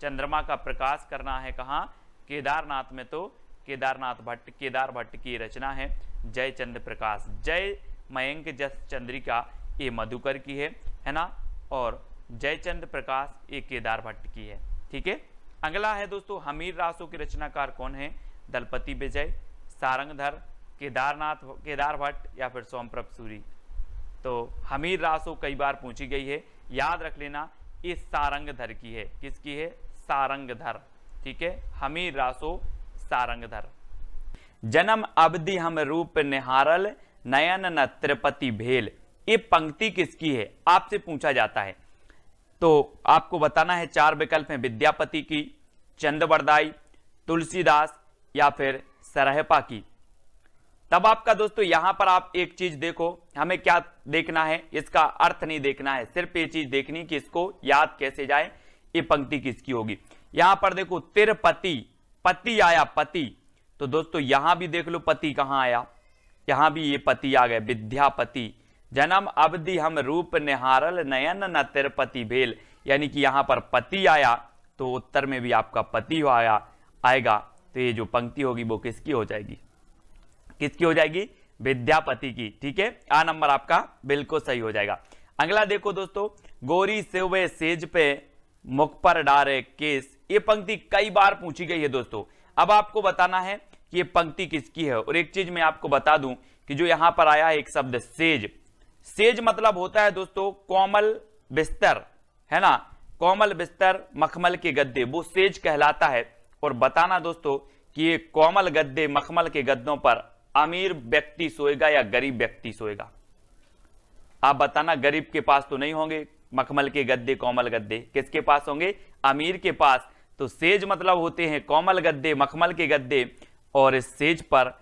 चंद्रमा का प्रकाश करना है कहाँ? केदारनाथ में, तो केदारनाथ भट्ट, केदार भट्ट की रचना है जयचंद्र प्रकाश। जय मयंक जस चंद्रिका ये मधुकर की है ना, और जयचंद्र प्रकाश ये केदार भट्ट की है, ठीक है। अगला है दोस्तों हमीर रासों के रचनाकार कौन है? दलपति विजय, सारंगधर, केदार भट्ट या फिर सोमप्रभ सूरी। तो हमीर रासों कई बार पूछी गई है, याद रख लेना, ये सारंगधर की है, किसकी है? सारंगधर, ठीक है, हमीर रासो सारंगधर। जन्म अवधि हम रूप निहारल, नयन न त्रिपति भेल, ये पंक्ति किसकी है? आपसे पूछा जाता है, तो आपको बताना है। 4 विकल्प हैं, विद्यापति की, चंद्रवरदाई, तुलसीदास या फिर सरहपा की। तब आपका दोस्तों यहां पर आप एक चीज देखो, हमें क्या देखना है? इसका अर्थ नहीं देखना है, सिर्फ ये चीज देखनी कि इसको याद कैसे जाए, ये पंक्ति किसकी होगी। यहां पर देखो तिरपति, पति आया, पति, तो दोस्तों यहां भी देख लो पति कहां आया, यहां भी ये पति आ गए, विद्यापति। जन्म अवधि हम रूप निहारल, नयन न तिरपति भेल, यानी कि यहां पर पति आया, तो उत्तर में भी आपका पति आएगा, तो ये जो पंक्ति होगी वो किसकी हो जाएगी? किसकी हो जाएगी? विद्यापति की, ठीक है। आ नंबर आपका बिल्कुल सही हो जाएगा। अगला देखो दोस्तों, गोरी सेवे सेज पे मुख पर डारे केस, ये पंक्ति कई बार पूछी गई है दोस्तों। अब आपको बताना है कि ये पंक्ति किसकी है। और एक चीज मैं आपको बता दूं कि जो यहां पर आया है एक शब्द सेज, सेज मतलब होता है दोस्तों कोमल बिस्तर, है ना, कोमल बिस्तर, मखमल के गद्दे, वो सेज कहलाता है। और बताना दोस्तों कि ये कोमल गद्दे, मखमल के गद्दों पर अमीर व्यक्ति सोएगा या गरीब व्यक्ति सोएगा? आप बताना, गरीब के पास तो नहीं होंगे मखमल के गद्दे, कोमल गद्दे, किसके पास होंगे? अमीर के पास। तो सेज मतलब होते हैं कोमल गद्दे, मखमल के गद्दे, और इस सेज पर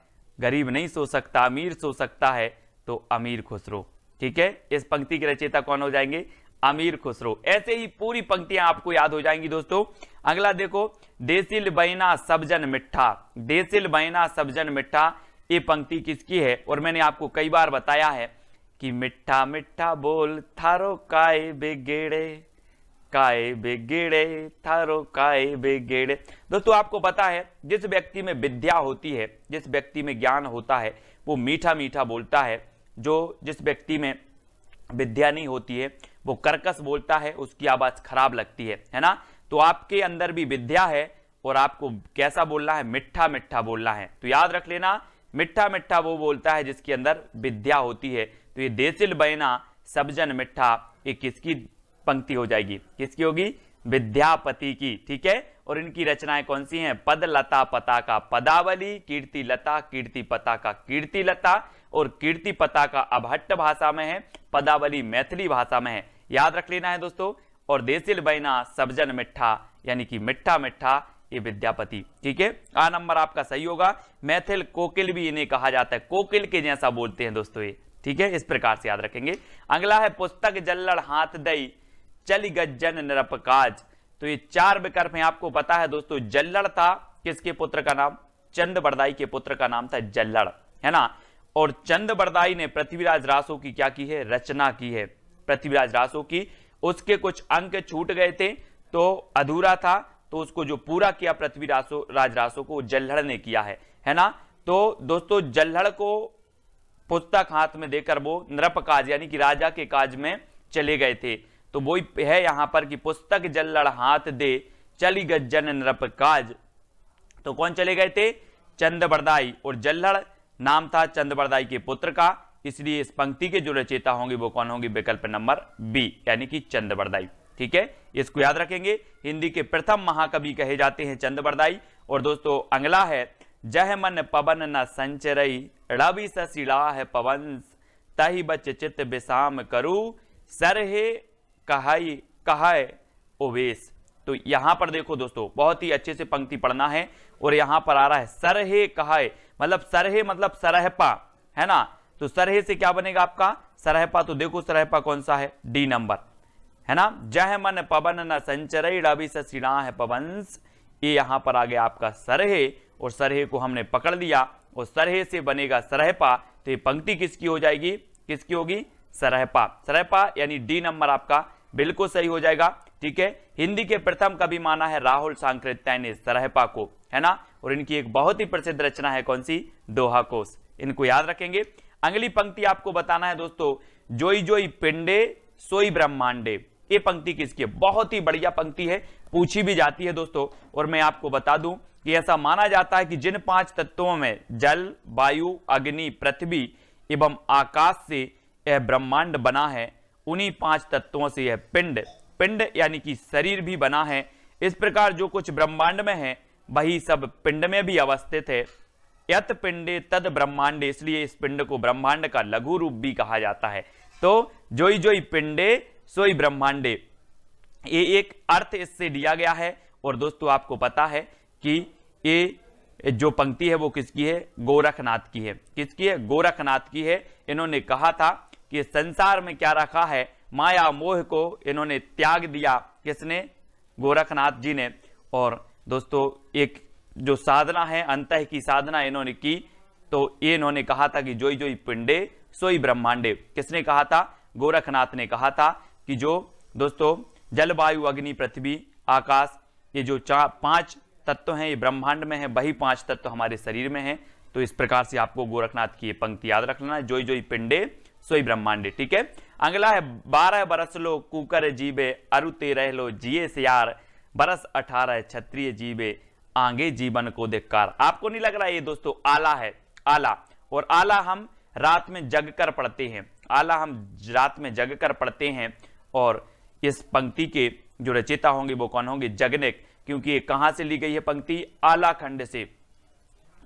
गरीब नहीं सो सकता, अमीर सो सकता है, तो अमीर खुसरो। ठीक है, इस पंक्ति के रचयिता कौन हो जाएंगे? अमीर खुसरो। ऐसे ही पूरी पंक्तियां आपको याद हो जाएंगी दोस्तों। अगला देखो, देसिल बैना सबजन मिठा, देसिल बैना सबजन मिठा, ये पंक्ति किसकी है? और मैंने आपको कई बार बताया है कि मिठा मिठा बोल थारो काय बेगेड़े, काय बेगेड़े थारो काय बेगेड़े। दोस्तों आपको पता है, जिस व्यक्ति में विद्या होती है, जिस व्यक्ति में ज्ञान होता है, वो मीठा मीठा बोलता है। जो जिस व्यक्ति में विद्या नहीं होती है वो कर्कश बोलता है, उसकी आवाज खराब लगती है ना। तो आपके अंदर भी विद्या है और आपको कैसा बोलना है? मिठा मिठा बोलना है। तो याद रख लेना, मिठा मिठा वो बोलता है जिसके अंदर विद्या होती है। तो ये देसिल बैना सबजन मिठा, ये किसकी पंक्ति हो जाएगी? किसकी होगी? विद्यापति की। ठीक है, और इनकी रचनाएं कौन सी हैं? पद लता पताका पदावली, कीर्ति लता कीर्ति पताका कीर्ति लता, और कीर्ति पताका अभट्ट भाषा में है, पदावली मैथिली भाषा में है। याद रख लेना है दोस्तों। और देसिल बैना सबजन मिठा, यानी कि मिठा मिठा, ये विद्यापति। ठीक है, आ नंबर आपका सही होगा। मैथिल कोकिल भी इन्हें कहा जाता है, कोकिल के जैसा बोलते हैं दोस्तों ये। ठीक है, इस प्रकार से याद रखेंगे। अगला है पुस्तक जल्लड़ हाथ दई चल गज्जन निरपकाज। तो ये 4 विकल्प हैं, आपको पता है दोस्तों। जल्लड़ था किसके पुत्र का नाम? चंद बरदाई के पुत्र का नाम था जल्लड़, है ना। और चंद बरदाई ने पृथ्वीराज रासो की क्या की है? रचना की है, पृथ्वीराज रासो की। उसके कुछ अंक छूट गए थे तो अधूरा था, तो उसको जो पूरा किया पृथ्वीराज रासो को जल्लड़ ने किया है ना। तो दोस्तों जल्लड़ को पुस्तक हाथ में देकर वो नृपकाज यानी कि राजा के काज में चले गए थे। तो वो है यहां पर कि पुस्तक जल्लड़ हाथ दे चली गज्जन नृपकाज। तो कौन चले गए थे? चंद बरदाई। और जल्लड़ नाम था चंद बरदाई के पुत्र का, इसलिए इस पंक्ति के जो रचयिता होंगे वो कौन होंगे? विकल्प नंबर बी, यानी कि चंद बरदाई। ठीक है, इसको याद रखेंगे। हिंदी के प्रथम महाकवि कहे जाते हैं चंद बरदाई। और दोस्तों अगला है, जह मन पवन न संचरई रवि सशिला है पवंस, तहि बच चित विसाम करू सरहे कहाय ओवेश। तो यहां पर देखो दोस्तों, बहुत ही अच्छे से पंक्ति पढ़ना है। और यहां पर आ रहा है सरहे कहाय, मतलब सरहे मतलब सरहपा, है ना। तो सरहे से क्या बनेगा आपका? सरहपा। तो देखो सरहपा कौन सा है? डी नंबर, है ना। जह मन पवन न संचरई रवि सशिला है पवंस, ये यहां पर आ गया आपका सरहे। और सरहे को हमने पकड़ लिया और सरहे से बनेगा सरहपा। तो ये पंक्ति किसकी हो जाएगी? किसकी होगी? सरहपा। सरहपा यानी डी नंबर आपका बिल्कुल सही हो जाएगा। ठीक है, हिंदी के प्रथम कवि माना है राहुल सांकृत्याय ने सरहपा को, है ना। और इनकी एक बहुत ही प्रसिद्ध रचना है कौन सी? दोहा कोश। इनको याद रखेंगे। अगली पंक्ति आपको बताना है दोस्तों, जोई जोई पिंडे सोई ब्रह्मांडे। ये पंक्ति किसकी है? बहुत ही बढ़िया पंक्ति है, पूछी भी जाती है दोस्तों। और मैं आपको बता दूं कि ऐसा माना जाता है कि जिन 5 तत्वों में जल, वायु, अग्नि, पृथ्वी एवं आकाश से यह ब्रह्मांड बना है, उन्हीं 5 तत्वों से यह पिंड यानी कि शरीर भी बना है। इस प्रकार जो कुछ ब्रह्मांड में है वही सब पिंड में भी अवस्थित है। यत पिंडे तद ब्रह्मांडे, इसलिए इस पिंड को ब्रह्मांड का लघु रूप भी कहा जाता है। तो जोई जोई पिंडे सोई ब्रह्मांडे, ये एक अर्थ इससे लिया गया है। और दोस्तों आपको पता है कि ये जो पंक्ति है वो किसकी है? गोरखनाथ की है। किसकी है? गोरखनाथ की है। इन्होंने कहा था कि संसार में क्या रखा है? माया मोह को इन्होंने त्याग दिया। किसने? गोरखनाथ जी ने। और दोस्तों एक जो साधना है, अंतः की साधना इन्होंने की। तो ये इन्होंने कहा था कि जोई जोई पिंडे सोई ब्रह्मांडे। किसने कहा था? गोरखनाथ ने कहा था कि जो दोस्तों जल, वायु, अग्नि, पृथ्वी, आकाश, ये जो 5 तत्व हैं ये ब्रह्मांड में है, वही 5 तत्व हमारे शरीर में है। तो इस प्रकार से आपको गोरखनाथ की ये पंक्ति याद रखना है, जोई जोई पिंडे सोई ब्रह्मांडे। ठीक है, अगला है 12 बरस लो कुकर जीवे अरु 13 लो जिए सियार, बरस 18 क्षत्रिय जीवे आगे जीवन को धिक्कार। आपको नहीं लग रहा है ये दोस्तों आला है? आला। और आला हम रात में जग कर पढ़ते हैं, आला हम रात में जग कर पढ़ते हैं। और इस पंक्ति के जो रचयिता होंगे वो कौन होंगे? जगनेक। क्योंकि ये कहां से ली गई है पंक्ति? आलाखंड से,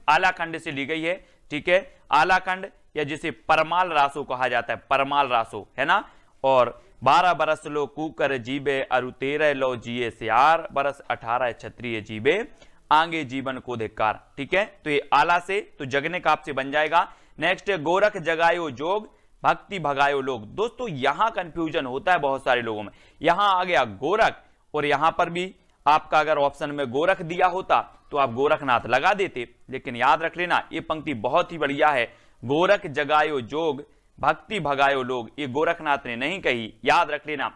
आलाखंड से ली गई है। ठीक है, आलाखंड या जिसे परमाल रासो कहा जाता है, परमाल रासो, है ना। और 12 बरस लो कुकर जीवे अरु 13 लो जिए सियार, बरस 18 क्षत्रिय जीवे आगे जीवन को धिक्कार। ठीक है, तो ये आला से तो जगने का आपसे बन जाएगा। नेक्स्ट है गोरख जगायो जोग भक्ति भगायो लोग। दोस्तों यहां कंफ्यूजन होता है बहुत सारे लोगों में, यहां आ गया गोरख और यहां पर भी आपका अगर ऑप्शन में गोरख दिया होता तो आप गोरखनाथ लगा देते, लेकिन याद रख लेना ये पंक्ति बहुत ही बढ़िया है। गोरख जगायो जोग भक्ति भगायो लोग, ये गोरखनाथ ने नहीं कही, याद रख लेना।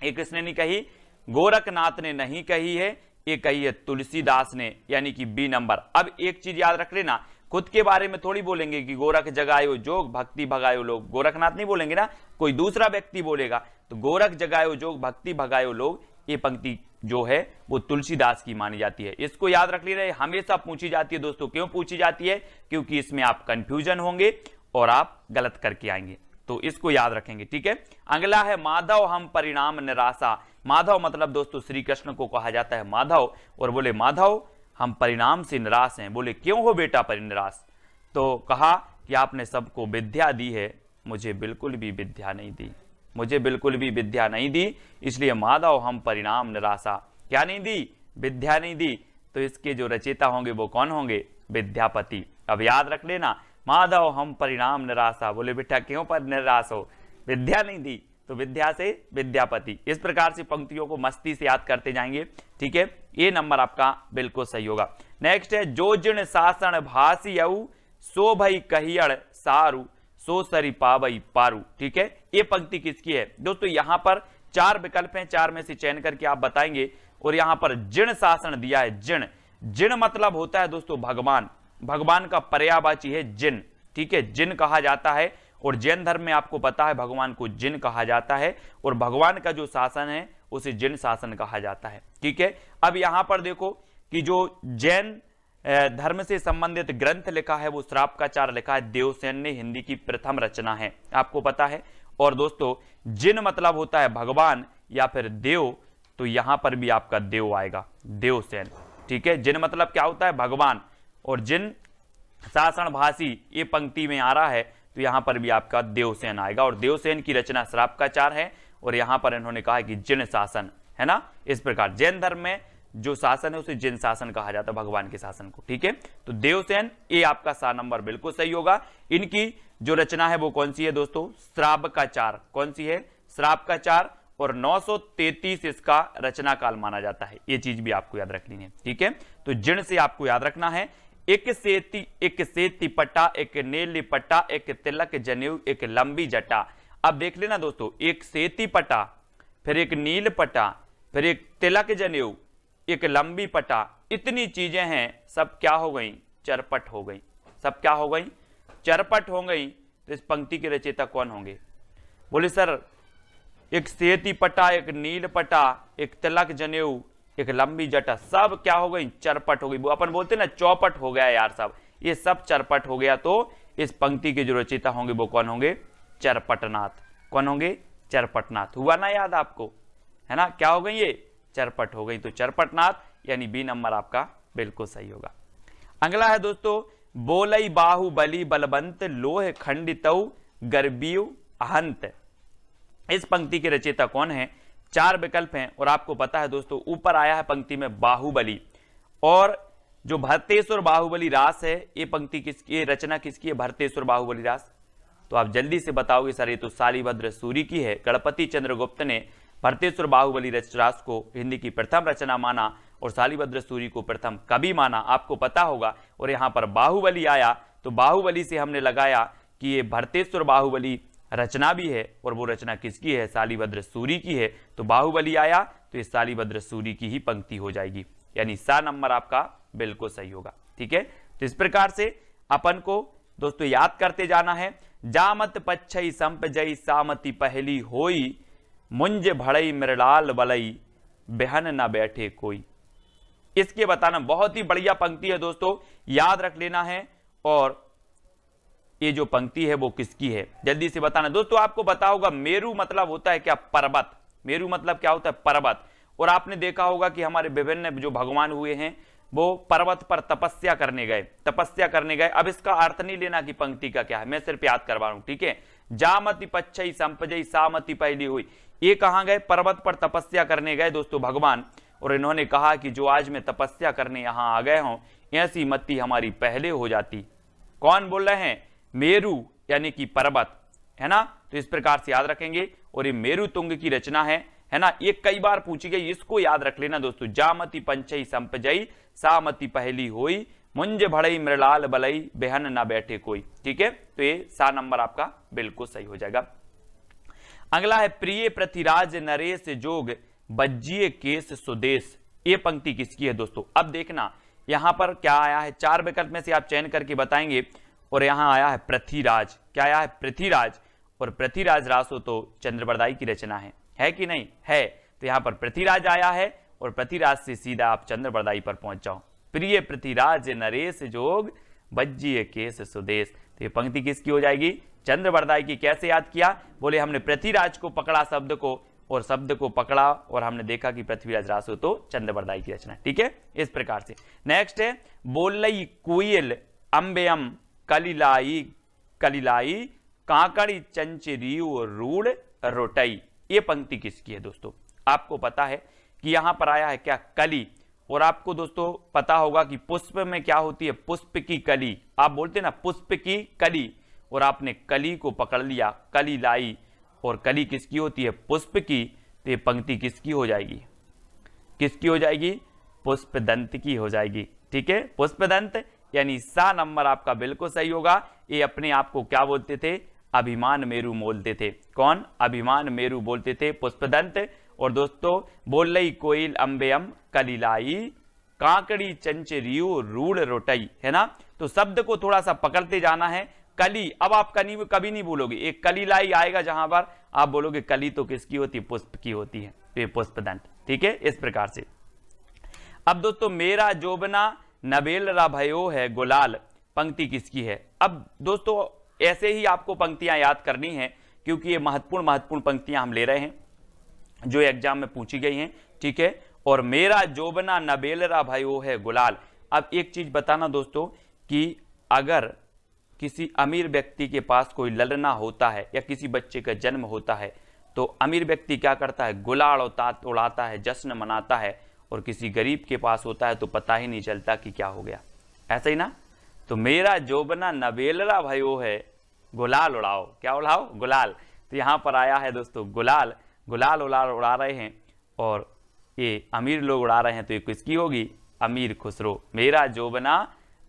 ये किसने नहीं कही? गोरखनाथ ने नहीं कही है, ये कही है तुलसीदास ने, यानी कि बी नंबर। अब एक चीज याद रख लेना, खुद के बारे में थोड़ी बोलेंगे कि गोरख जगायो जोग भक्ति भगायो लोग, गोरखनाथ नहीं बोलेंगे ना, कोई दूसरा व्यक्ति बोलेगा। तो गोरख जगायो जोग भक्ति भगायो लोग, ये पंक्ति जो है वो तुलसीदास की मानी जाती है। इसको याद रख लेना, हमेशा पूछी जाती है दोस्तों। क्यों पूछी जाती है? क्योंकि इसमें आप कंफ्यूजन होंगे और आप गलत करके आएंगे, तो इसको याद रखेंगे। ठीक है, अगला है माधव हम परिणाम निराशा। माधव मतलब दोस्तों श्री कृष्ण को कहा जाता है माधव, और बोले माधव हम परिणाम से निराश हैं। बोले क्यों हो बेटा परिनिराश? तो कहा कि आपने सबको विद्या दी है, मुझे बिल्कुल भी विद्या नहीं दी, मुझे बिल्कुल भी विद्या नहीं दी, इसलिए माधव हम परिणाम निराशा। क्या नहीं दी? विद्या नहीं दी। तो इसके जो रचयिता होंगे वो कौन होंगे? विद्यापति। अब याद रख लेना, माधव हम परिणाम निराशा। बोले बेटा क्यों पर निराश हो? विद्या नहीं दी, तो विद्या से विद्यापति। इस प्रकार से पंक्तियों को मस्ती से याद करते जाएंगे। ठीक है, ये नंबर आपका बिल्कुल सही होगा। नेक्स्ट है जो जिन शासन भासियऊ सो भई कहियड़ सारू सो सरी पावई पारू। ठीक है, ये पंक्ति किसकी है? दोस्तों यहां पर 4 विकल्प हैं, 4 में से चयन करके आप बताएंगे। और यहां पर जिन शासन दिया है, जिन। जिन मतलब होता है दोस्तों भगवान, भगवान का पर्यायवाची है जिन। ठीक है, जिन कहा जाता है, और जैन धर्म में आपको पता है भगवान को जिन कहा जाता है, और भगवान का जो शासन है उसे जिन शासन कहा जाता है। ठीक है, अब यहां पर देखो कि जो जैन धर्म से संबंधित ग्रंथ लिखा है वो श्रापकाचार लिखा है, देवसेन ने हिंदी की प्रथम रचना है, आपको पता है। और दोस्तों जिन मतलब होता है भगवान या फिर देव, तो यहां पर भी आपका देव आएगा, देवसेन। ठीक है, जिन मतलब क्या होता है? भगवान। और जिन शासन भाषी ये पंक्ति में आ रहा है, तो यहां पर भी आपका देवसेन आएगा। और देवसेन की रचना श्रापकाचार है, और यहां पर इन्होंने कहा है कि जिन शासन, है ना। इस प्रकार जैन धर्म में जो शासन है उसे जिन शासन कहा जाता है, भगवान के शासन को। ठीक है, तो देवसेन ये आपका 7 नंबर बिल्कुल सही होगा। इनकी जो रचना है वो कौन सी है दोस्तों? श्रापकाचार। कौन सी है? श्रापकाचार। और 933 इसका रचना काल माना जाता है, ये चीज भी आपको याद रखनी है। ठीक है, तो जिन से आपको याद रखना है, एक सेती पट्टा, एक नीली पट्टा, एक तिलक जनेऊ, एक लंबी जटा। अब देख लेना दोस्तों, एक सेती पट्टा, फिर एक नील पट्टा, फिर एक तिलक जनेऊ, एक लंबी पट्टा, इतनी चीजें हैं, सब क्या हो गई? चरपट हो गई। सब क्या हो गई? चरपट हो गई। तो इस पंक्ति के रचयिता कौन होंगे? बोले सर एक सेती पट्टा, एक नील पट्टा, एक तिलक जनेऊ, एक लंबी जटा, सब क्या हो गई? चरपट हो गई। वो अपन बोलते ना चौपट हो गया यार साहब, ये सब चरपट हो गया। तो इस पंक्ति के जो रचयिता होंगे वो कौन होंगे? चरपटनाथ। कौन होंगे? चरपटनाथ। हुआ ना याद आपको, है ना? क्या हो गई? ये चरपट हो गई। तो चरपटनाथ यानी बी नंबर आपका बिल्कुल सही होगा। अगला है दोस्तों बोलई बाहुबली बलवंत लोह खंडितऊ गर्बीव अहंत। इस पंक्ति के रचयिता कौन है? 4 विकल्प हैं, और आपको पता है दोस्तों ऊपर आया है पंक्ति में बाहुबली, और जो भरतेश्वर बाहुबली रास है, ये पंक्ति किसकी, रचना किसकी है? भरतेश्वर बाहुबली रास। तो आप जल्दी से बताओगे सर ये तो शालिभद्र सूरी की है। गणपति चंद्रगुप्त ने भरतेश्वर बाहुबली रास को हिंदी की प्रथम रचना माना, और शालिभद्र सूरी को प्रथम कवि माना, आपको पता होगा। और यहां पर बाहुबली आया, तो बाहुबली से हमने लगाया कि ये भरतेश्वर बाहुबली रचना भी है, और वो रचना किसकी है? शालिभद्र सूरी की है। तो बाहुबली आया तो ये शालिभद्र सूरी की ही पंक्ति हो जाएगी, यानी 7 नंबर आपका बिल्कुल सही होगा। ठीक है, तो इस प्रकार से अपन को दोस्तों याद करते जाना है। जामत पच्छई संपजई सामति पहली होई, मुंज भड़ई मृणाल बलई बहन न बैठे कोई। इसके बताना बहुत ही बढ़िया पंक्ति है दोस्तों, याद रख लेना है। और ये जो पंक्ति है वो किसकी है? जल्दी से बताना दोस्तों। आपको पता होगा मेरु मतलब होता है क्या? पर्वत। मेरु मतलब क्या होता है? पर्वत। और आपने देखा होगा कि हमारे विभिन्न जो भगवान हुए हैं वो पर्वत पर तपस्या करने गए, तपस्या करने गए। अब इसका अर्थ नहीं लेना कि पंक्ति का क्या है, मैं सिर्फ याद करवा रहा हूं। ठीक है, जामति पच्छई संपजई सामति पहली हुई, ये कहां गए? पर्वत पर तपस्या करने गए दोस्तों भगवान। और इन्होंने कहा कि जो आज मैं तपस्या करने यहाँ आ गए हूं, ऐसी मति हमारी पहले हो जाती। कौन बोल रहे हैं? मेरू यानी कि पर्वत, है ना। तो इस प्रकार से याद रखेंगे। और ये मेरु तुंग की रचना है ना। ये कई बार पूछी गई, इसको याद रख लेना दोस्तों। जामति पंचई संपजई, सामति पहली होई, मुंज भड़ई मृलाल बलई, बेहन ना बैठे कोई। ठीक है, तो ये सा नंबर आपका बिल्कुल सही हो जाएगा। अगला है प्रिय पृथ्वीराज नरेश जोग, बज्जिए केस सुदेश। ये पंक्ति किसकी है दोस्तों? अब देखना यहां पर क्या आया है, 4 विकल्प में से आप चयन करके बताएंगे। और यहां आया है पृथ्वीराज। क्या आया है? पृथ्वीराज। और पृथ्वीराज रासो तो चंद्रबरदाई की रचना है कि नहीं? है। तो यहां पर पृथ्वीराज आया है और पृथ्वीराज से सीधा आप चंद्रबरदाई पर पहुंच जाओ। प्रिय पृथ्वीराज नरेश जोग, बज्जिए केस सुदेश। तो ये पंक्ति किसकी हो जाएगी? चंद्रबरदाई की। कैसे याद किया? बोले हमने पृथ्वीराज को पकड़ा शब्द को, और शब्द को पकड़ा और हमने देखा कि पृथ्वीराज रासो तो चंद्रबरदाई की रचना। ठीक है, इस प्रकार से। नेक्स्ट है बोलई कुयल अंबेयम कलिलाई कलिलाई, कांकड़ी चंचरी रूढ़ रोटई। ये पंक्ति किसकी है दोस्तों? आपको पता है कि यहां पर आया है क्या? कली। और आपको दोस्तों पता होगा कि पुष्प में क्या होती है? पुष्प की कली। आप बोलते हैं ना पुष्प की कली, और आपने कली को पकड़ लिया, कली लाई। और कली किसकी होती है? पुष्प की। तो ये पंक्ति किसकी हो जाएगी? किसकी हो जाएगी? पुष्पदंत की हो जाएगी। ठीक है, पुष्पदंत यानी सा नंबर आपका बिल्कुल सही होगा। ये अपने आप को क्या बोलते थे? अभिमान मेरु बोलते थे। कौन? अभिमान मेरु बोलते थे, पुष्पदंत। और दोस्तों बोलई कोयल अंबेयम कलिलाई, कांकड़ी चंचरियो रूढ़ रोटई, है ना। तो शब्द को थोड़ा सा पकड़ते जाना है। कली, अब आप कभी नहीं बोलोगे, एक कलिलाई आएगा जहां पर आप बोलोगे कली तो किसकी होती है? पुष्प की होती है। तो ये पुष्पदंत। ठीक है, इस प्रकार से। अब दोस्तों मेरा जोबना नबेल रा भयो है गुलाल, पंक्ति किसकी है? अब दोस्तों ऐसे ही आपको पंक्तियां याद करनी है, क्योंकि ये महत्वपूर्ण पंक्तियां हम ले रहे हैं जो एग्जाम में पूछी गई हैं। ठीक है, और मेरा जोबना नबेल रा भयो है गुलाल। अब एक चीज बताना दोस्तों कि अगर किसी अमीर व्यक्ति के पास कोई ललना होता है या किसी बच्चे का जन्म होता है, तो अमीर व्यक्ति क्या करता है? गुलाल उड़ाता है, जश्न मनाता है। और किसी गरीब के पास होता है तो पता ही नहीं चलता कि क्या हो गया। ऐसा ही ना। तो मेरा जोबना नबेलरा भयो है गुलाल उड़ाओ। क्या उड़ाओ? गुलाल। तो यहां पर आया है दोस्तों गुलाल, गुलाल उड़ा रहे हैं और ये अमीर लोग उड़ा रहे हैं। तो ये किसकी होगी? अमीर खुसरो। मेरा जोबना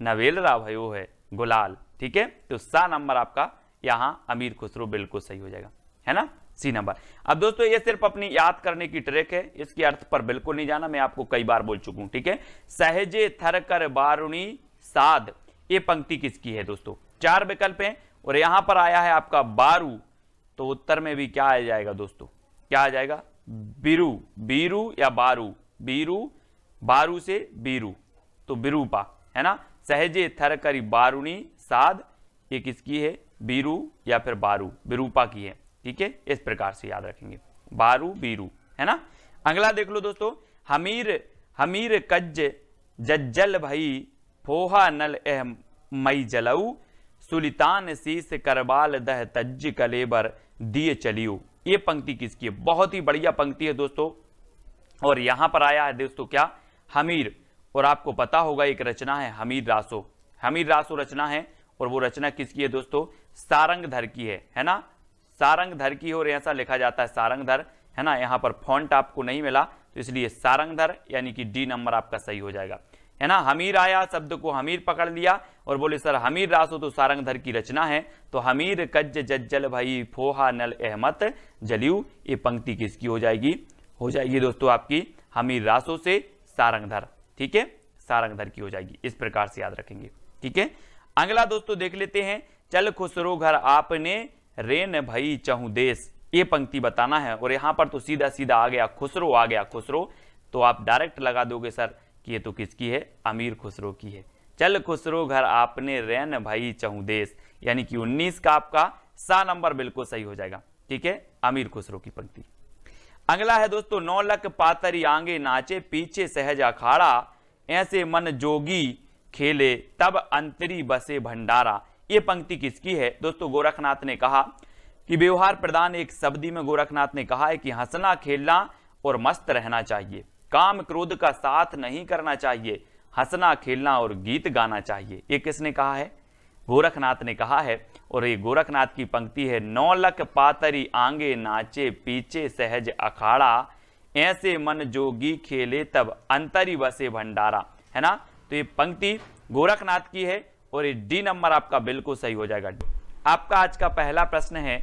नबेलरा भयो है गुलाल। ठीक है, तो सा नंबर आपका यहां अमीर खुसरो बिल्कुल सही हो जाएगा, है ना, सी नंबर। अब दोस्तों ये सिर्फ अपनी याद करने की ट्रिक है, इसके अर्थ पर बिल्कुल नहीं जाना, मैं आपको कई बार बोल चुका हूं। ठीक है, सहजे थर कर बारुणी साध, ये पंक्ति किसकी है दोस्तों? 4 विकल्प हैं और यहां पर आया है आपका बारू। तो उत्तर में भी क्या आ जाएगा दोस्तों? क्या आ जाएगा? बीरू, बीरू या बारू? बीरू, बारू से बीरू, तो बिरूपा, है ना। सहजे थर करी बारुणी साध, ये किसकी है? बीरू या फिर बारू, बिरूपा की है। ठीक है, इस प्रकार से याद रखेंगे, बारू बीरू, है ना। अगला देख लो दोस्तों, हमीर हमीर कज्ज जज्जल भई, फोहा नल एह मई जलऊ, सुलितान शीस करबाल दह तज्ज कलेबर दिए चलियो। ये पंक्ति किसकी है? बहुत ही बढ़िया पंक्ति है दोस्तों। और यहां पर आया है दोस्तों क्या? हमीर। और आपको पता होगा एक रचना है हमीर रासो, हमीर रासो रचना है। और वो रचना किसकी है दोस्तों? सारंगधर की है ना। सारंगधर की, और ऐसा लिखा जाता है सारंगधर, है ना। यहां पर फॉन्ट आपको नहीं मिला तो इसलिए सारंगधर यानी कि डी नंबर आपका सही हो जाएगा, है ना। हमीर आया, शब्द को हमीर पकड़ लिया और बोले सर हमीर रासो तो सारंगधर की रचना है। तो हमीर कज्ज जज्जल भाई, फोहा नल अहमत जलियू, ये पंक्ति किसकी हो जाएगी? हो जाएगी दोस्तों आपकी हमीर रासो से सारंगधर। ठीक है, सारंगधर की हो जाएगी। इस प्रकार से याद रखेंगे। ठीक है, अगला दोस्तों देख लेते हैं, चल खुसरो घर आपने रेन भई चहु देश, ये पंक्ति बताना है। और यहां पर तो सीधा सीधा आ गया खुसरो, आ गया खुसरो, तो आप डायरेक्ट लगा दोगे सर कि ये तो किसकी है? अमीर खुसरो की है। चल खुसरो घर आपने रेन भई चहु देश, यानी कि 19 का आपका सा नंबर बिल्कुल सही हो जाएगा। ठीक है, अमीर खुसरो की पंक्ति। अगला है दोस्तों, 9 लख पातरी आंगे नाचे, पीछे सहज अखाड़ा, ऐसे मन जोगी खेले, तब अंतरी बसे भंडारा। ये पंक्ति किसकी है दोस्तों? गोरखनाथ ने कहा कि व्यवहार प्रधान एक शब्दी में गोरखनाथ ने कहा है कि हंसना खेलना और मस्त रहना चाहिए। काम क्रोध का साथ नहीं करना चाहिए, हंसना खेलना और गीत गाना चाहिए। ये किसने कहा है? गोरखनाथ ने कहा है। और ये गोरखनाथ की पंक्ति है, 9 लख पातरी आंगे नाचे पीछे सहज अखाड़ा, ऐसे मन जोगी खेले तब अंतरी बसे भंडारा, है ना। तो ये पंक्ति गोरखनाथ की है और ये डी नंबर आपका बिल्कुल सही हो जाएगा। आपका आज का पहला प्रश्न है,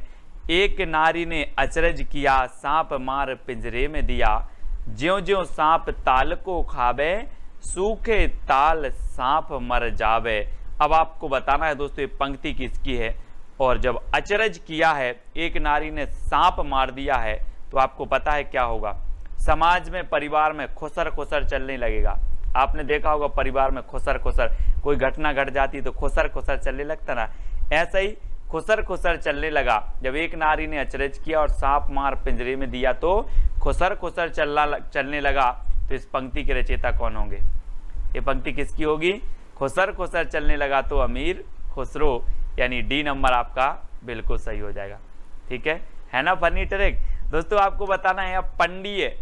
एक नारी ने अचरज किया, सांप मार पिंजरे में दिया, ज्यों ज्यों सांप ताल को खावे, सूखे ताल सांप मर जावे। अब आपको बताना है दोस्तों ये पंक्ति किसकी है। और जब अचरज किया है, एक नारी ने सांप मार दिया है, तो आपको पता है क्या होगा? समाज में, परिवार में खुसर खुसर चलने लगेगा। आपने देखा होगा परिवार में खुसर खुसर, कोई घटना घट जाती तो खुसर खुसर चलने लगता ना, ऐसा ही खुसर खुसर चलने लगा। जब एक नारी ने अचरज किया और सांप मार पिंजरे में दिया तो खुसर खुसर चलने लगा। तो इस पंक्ति के रचयिता कौन होंगे? ये पंक्ति किसकी होगी? खुसर खुसर चलने लगा तो अमीर खुसरो, यानी डी नंबर आपका बिल्कुल सही हो जाएगा। ठीक है ना फनी ट्रिक। दोस्तों आपको बताना है, अब पंडिये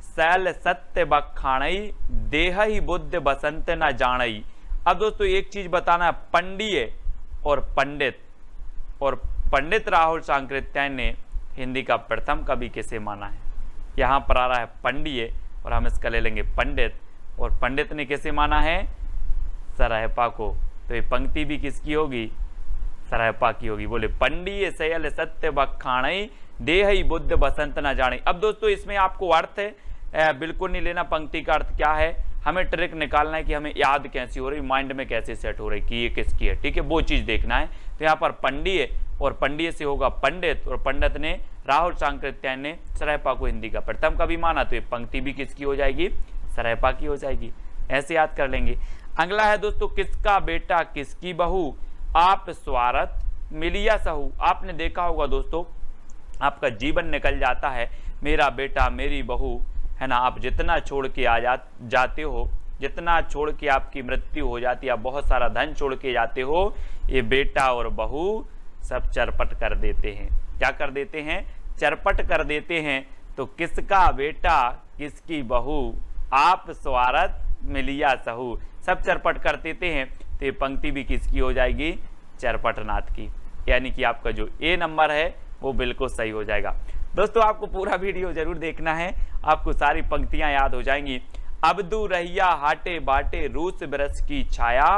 सैल सत्य बखाणई, देह ही बुद्ध बसंत न जानई। अब दोस्तों एक चीज बताना है, पंडिये और पंडित, और पंडित राहुल सांकृत्यायन ने हिंदी का प्रथम कवि किसे माना है? यहाँ पर आ रहा है पंडिये और हम इसका ले लेंगे पंडित, और पंडित ने किसे माना है? सरहपा को। तो ये पंक्ति भी किसकी होगी? सरहपा की होगी। बोले पंडिये सयल सत्य बखाणई, देह ही बुद्ध बसंत न जाने। अब दोस्तों इसमें आपको अर्थ बिल्कुल नहीं लेना, पंक्ति का अर्थ क्या है, हमें ट्रिक निकालना है कि हमें याद कैसी हो रही, माइंड में कैसे सेट हो रही कि ये किसकी है। ठीक है, वो चीज देखना है। तो यहाँ पर पंडिये और पंडिये से होगा पंडित, और पंडित ने राहुल सांकृत्यायन ने सरहपा को हिंदी का प्रथम कवि माना, तो ये पंक्ति भी किसकी हो जाएगी? सरहपा की हो जाएगी। ऐसे याद कर लेंगे। अगला है दोस्तों, किसका बेटा किसकी बहू, आप स्वार्थ मिलिया सहू। आपने देखा होगा दोस्तों, आपका जीवन निकल जाता है, मेरा बेटा मेरी बहू, है ना। आप जितना छोड़ के जाते हो, जितना छोड़ के आपकी मृत्यु हो जाती है, आप बहुत सारा धन छोड़ के जाते हो, ये बेटा और बहू सब चरपट कर देते हैं। क्या कर देते हैं? चरपट कर देते हैं। तो किसका बेटा किसकी बहू, आप स्वार्थ मिलिया सहू, सब चरपट कर देते हैं। तो ये पंक्ति भी किसकी हो जाएगी? चरपटनाथ की। यानी कि आपका जो ए नंबर है वो बिल्कुल सही हो जाएगा। दोस्तों आपको पूरा वीडियो जरूर देखना है, आपको सारी पंक्तियां याद हो जाएंगी। अबदू रहिया हाटे बाटे, रूस बरस की छाया,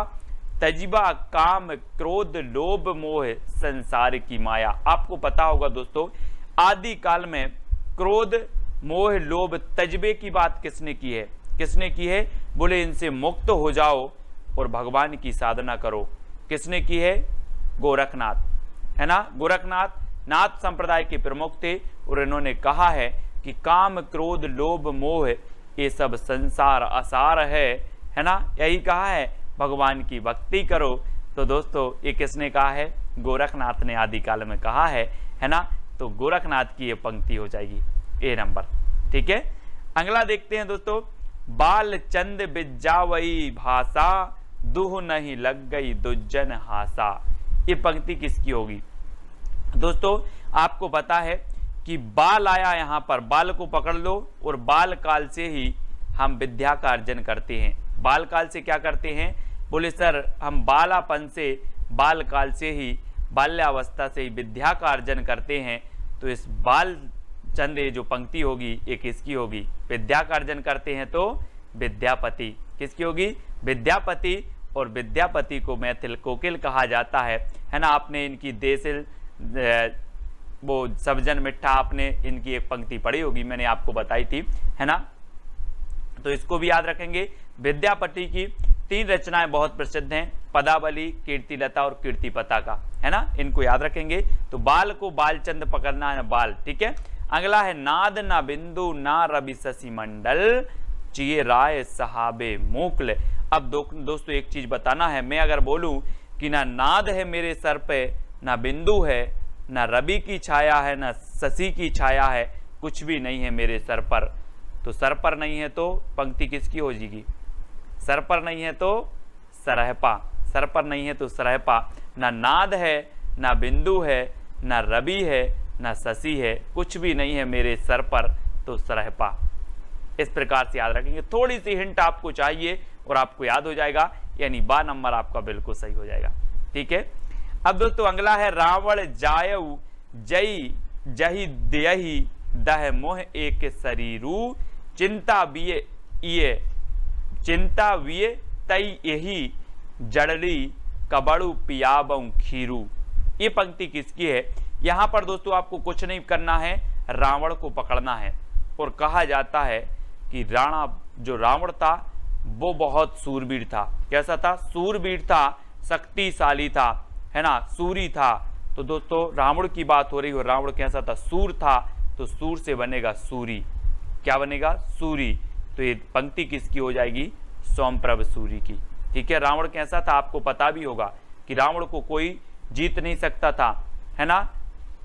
तजबा काम क्रोध लोभ मोह संसार की माया। आपको पता होगा दोस्तों, आदि काल में क्रोध मोह लोभ तजबे की बात किसने की है? किसने की है? बोले इनसे मुक्त हो जाओ और भगवान की साधना करो। किसने की है? गोरखनाथ, है ना। गोरखनाथ नाथ संप्रदाय के प्रमुख थे और इन्होंने कहा है कि काम क्रोध लोभ मोह ये सब संसार असार है ना। यही कहा है, भगवान की भक्ति करो। तो दोस्तों ये किसने कहा है? गोरखनाथ ने आदिकाल में कहा है ना। तो गोरखनाथ की ये पंक्ति हो जाएगी ए नंबर। ठीक है, अगला देखते हैं दोस्तों, बाल चंद बिजावई भाषा, दुह नहीं लग गई दुज्जन हासा। ये पंक्ति किसकी होगी? दोस्तों आपको पता है कि बाल आया, यहाँ पर बाल को पकड़ लो, और बाल काल से ही हम विद्या का अर्जन करते हैं। बाल काल से क्या करते हैं? बोले सर हम बालापन से, बाल काल से ही, बाल्यावस्था से ही विद्या का अर्जन करते हैं। तो इस बाल चंद जो पंक्ति होगी ये किसकी होगी? विद्या का अर्जन करते हैं तो विद्यापति। किसकी होगी? विद्यापति। और विद्यापति को मैथिल कोकिल कहा जाता है ना। आपने इनकी देसिल वो सबजन मिठा, आपने इनकी एक पंक्ति पढ़ी होगी, मैंने आपको बताई थी, है ना। तो इसको भी याद रखेंगे। विद्यापति की 3 रचनाएं बहुत प्रसिद्ध हैं, पदावली, कीर्तिलता और कीर्तिपताका, है ना। इनको याद रखेंगे। तो बाल को बालचंद पकड़ना है, बाल। ठीक है, अगला है नाद ना बिंदु ना रवि शशि मंडल, चिए राय सहाबे मोकल। अब दोस्तों एक चीज बताना है, मैं अगर बोलूं कि ना नाद है मेरे सर पे, ना बिंदु है, ना रवि की छाया है, ना शशि की छाया है, कुछ भी नहीं है मेरे सर पर, तो सर पर नहीं है तो पंक्ति किसकी हो जाएगी? सर पर नहीं है तो सरहपा, सर पर नहीं है तो सरहपा। ना नाद है, ना बिंदु है, ना रवि है, ना शशि है, कुछ भी नहीं है मेरे सर पर, तो सरहपा। इस प्रकार से याद रखेंगे, थोड़ी सी हिंट आपको चाहिए और आपको याद हो जाएगा, यानी बा नंबर आपका बिल्कुल सही हो जाएगा। ठीक है, अब दोस्तों अगला है रावण जायऊ जई जही देही दह मोह एक शरीरू चिंता विये तई यही जड़ली कबड़ू पियाबऊ खीरू। ये पंक्ति किसकी है? यहां पर दोस्तों आपको कुछ नहीं करना है, रावण को पकड़ना है। और कहा जाता है कि जो रावण था वो बहुत सूरवीर था। कैसा था? सूरवीर था, शक्तिशाली था, है ना, सूरी था। तो दोस्तों रावण की बात हो रही हो, रावण कैसा था? सूर था, तो सूर से बनेगा सूरी। क्या बनेगा? सूरी। तो ये पंक्ति किसकी हो जाएगी? सोमप्रभ सूरी की। ठीक है, रावण कैसा था आपको पता भी होगा कि रावण को कोई जीत नहीं सकता था, है ना।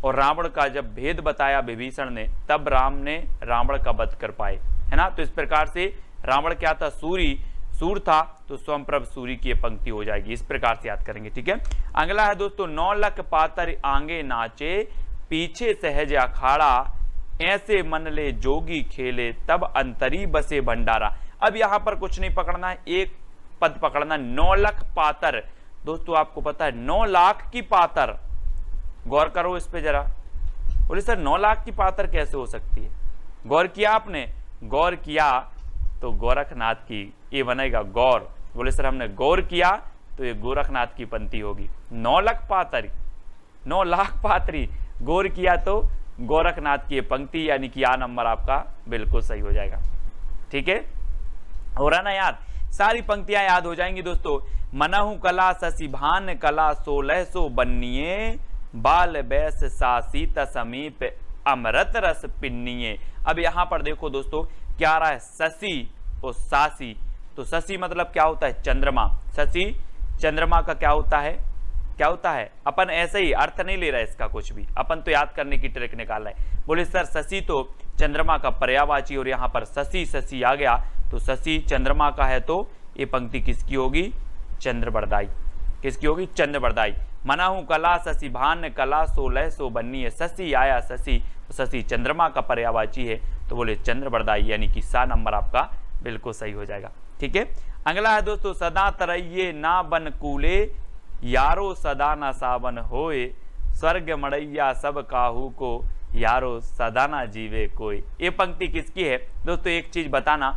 और रावण का जब भेद बताया विभीषण ने, तब राम ने रावण का वध कर पाए, है ना। तो इस प्रकार से रावण क्या था? सूर था, तो सोमप्रभ सूरी की पंक्ति हो जाएगी। इस प्रकार से याद करेंगे। ठीक है, अगला है दोस्तों 9 लख पातर आगे नाचे पीछे सहज अखाड़ा ऐसे मन ले जोगी खेले तब अंतरी बसे भंडारा। अब यहां पर कुछ नहीं पकड़ना है, एक पद पकड़ना, 9 लख पातर। दोस्तों आपको पता है 9 लाख की पातर, गौर करो इस पे जरा। बोले सर 9 लाख की पातर कैसे हो सकती है? गौर किया आपने? गौर किया तो गोरखनाथ की, ये बनेगा गौर। बोले सर हमने गौर किया तो ये गोरखनाथ की पंक्ति होगी। 9 लाख पातरी, 9 लाख पातरी, गौर किया तो गोरखनाथ की पंक्ति, यानी कि आ नंबर आपका बिल्कुल सही हो जाएगा। ठीक है, हो रहा ना याद? सारी पंक्तियां याद हो जाएंगी दोस्तों। मनहु कला शशिभान कला 1600 बन्निये बाल बैस सासीत समीप अमृत रस पिन्निये। अब यहां पर देखो दोस्तों क्या आ रहा है? शशि और सासी। तो शशि मतलब क्या होता है? चंद्रमा। शशि चंद्रमा का क्या होता है? क्या होता है? अपन ऐसे ही अर्थ नहीं ले रहा है इसका कुछ भी, अपन तो याद करने की ट्रिक निकाल रहे हैं। बोले सर शशि तो चंद्रमा का पर्यायवाची, और यहाँ पर शशि आ गया, तो शशि चंद्रमा का है, तो ये पंक्ति किसकी होगी? चंद्रवरदाई। किसकी होगी? चंद्रवरदाई। मनाहू कला शशिभान कला 1600 बन्नी है, शशि आया शशि, तो शशि चंद्रमा का पर्यायवाची है, तो बोले चंद्रवरदाई, यानी कि सा नंबर आपका बिल्कुल सही हो जाएगा। ठीक है, अगला है दोस्तों सदा तरैये ना बन कूले यारो सदा ना सावन होए स्वर्ग मड़ैया सब काहू को यारो सदा ना जीवे कोई। ये पंक्ति किसकी है? दोस्तों एक चीज बताना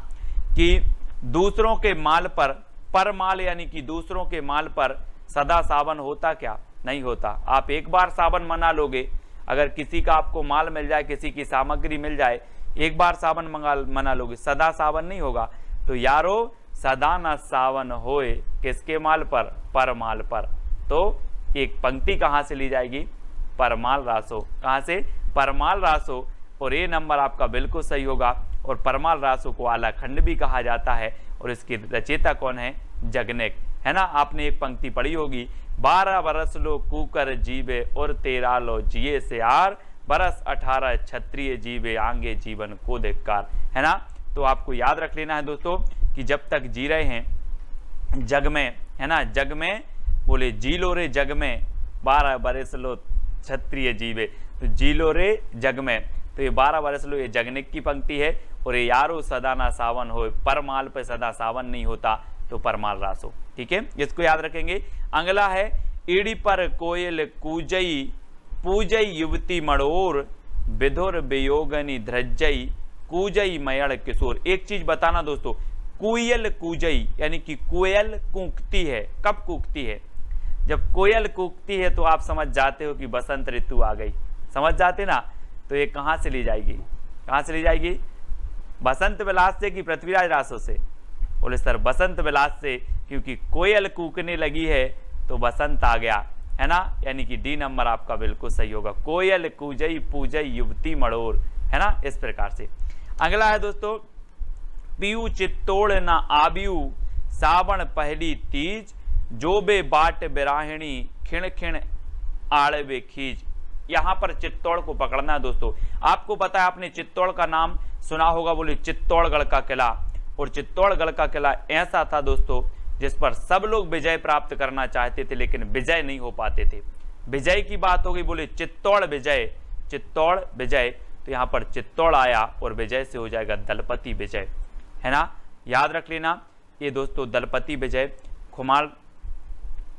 कि दूसरों के माल पर माल, यानी कि दूसरों के माल पर सदा सावन होता क्या? नहीं होता। आप एक बार सावन मना लोगे, अगर किसी का आपको माल मिल जाए, किसी की सामग्री मिल जाए, एक बार सावन मना लोगे, सदा सावन नहीं होगा। तो यारो सदा न सावन होए, किसके माल पर? परमाल पर। तो एक पंक्ति कहां से ली जाएगी? परमाल रासो। कहां से? परमाल रासो। और ये नंबर आपका बिल्कुल सही होगा। और परमाल रासो को आलाखंड भी कहा जाता है, और इसके रचयिता कौन है? जगनेक, है ना। आपने एक पंक्ति पढ़ी होगी, 12 बरस लो कूकर जीवे और 13 लो जिए से आर, बरस 18 क्षत्रिय जीवे आंगे जीवन को धिक्कार, है ना। तो आपको याद रख लेना है दोस्तों कि जब तक जी रहे हैं जग में, है ना, जग में, बोले जी लो रे जग में 12 बरस लो क्षत्रिय जीवे, तो जी लो रे जग में, तो ये 12 बरस लो, ये जगनिक की पंक्ति है। और ये यारो सदा ना सावन हो, परमाल पे सदा सावन नहीं होता, तो परमाल रासो। ठीक है, इसको याद रखेंगे। अगला है ईड़ी पर कोयल कूजई पूजई युवती मड़ोर विधुर वियोगनी ध्रजई कूजई मयड़ किशोर। एक चीज बताना दोस्तों, कोयल कूजई, यानी कि कोयल कूकती है। कब कूकती है? जब कोयल कूकती है तो आप समझ जाते हो कि बसंत ऋतु आ गई, समझ जाते ना। तो ये कहां से ली जाएगी? कहां से ली जाएगी? बसंत विलास से कि पृथ्वीराज रासो से? बोले सर बसंत विलास से, क्योंकि कोयल कूकने लगी है तो बसंत आ गया, है ना। यानी कि डी नंबर आपका बिल्कुल सही होगा। कोयल कूजई पूजई युवती मड़ोर, है ना। इस प्रकार से अगला है दोस्तों, पीयू चित्तौड़ न आबियू सावन पहली तीज जोबे बाट बिराहिणी खिण खिण आड़वे खीज। यहां पर चित्तौड़ को पकड़ना है दोस्तों। आपको पता है, आपने चित्तौड़ का नाम सुना होगा, बोले चित्तौड़गढ़ का किला। और चित्तौड़गढ़ का किला ऐसा था दोस्तों जिस पर सब लोग विजय प्राप्त करना चाहते थे, लेकिन विजय नहीं हो पाते थे। विजय की बात हो गई, बोले चित्तौड़ विजय, चित्तौड़ विजय। तो यहाँ पर चित्तौड़ आया और विजय से हो जाएगा दलपति विजय, है ना, याद रख लेना। ये दोस्तों दलपति विजय खुमार,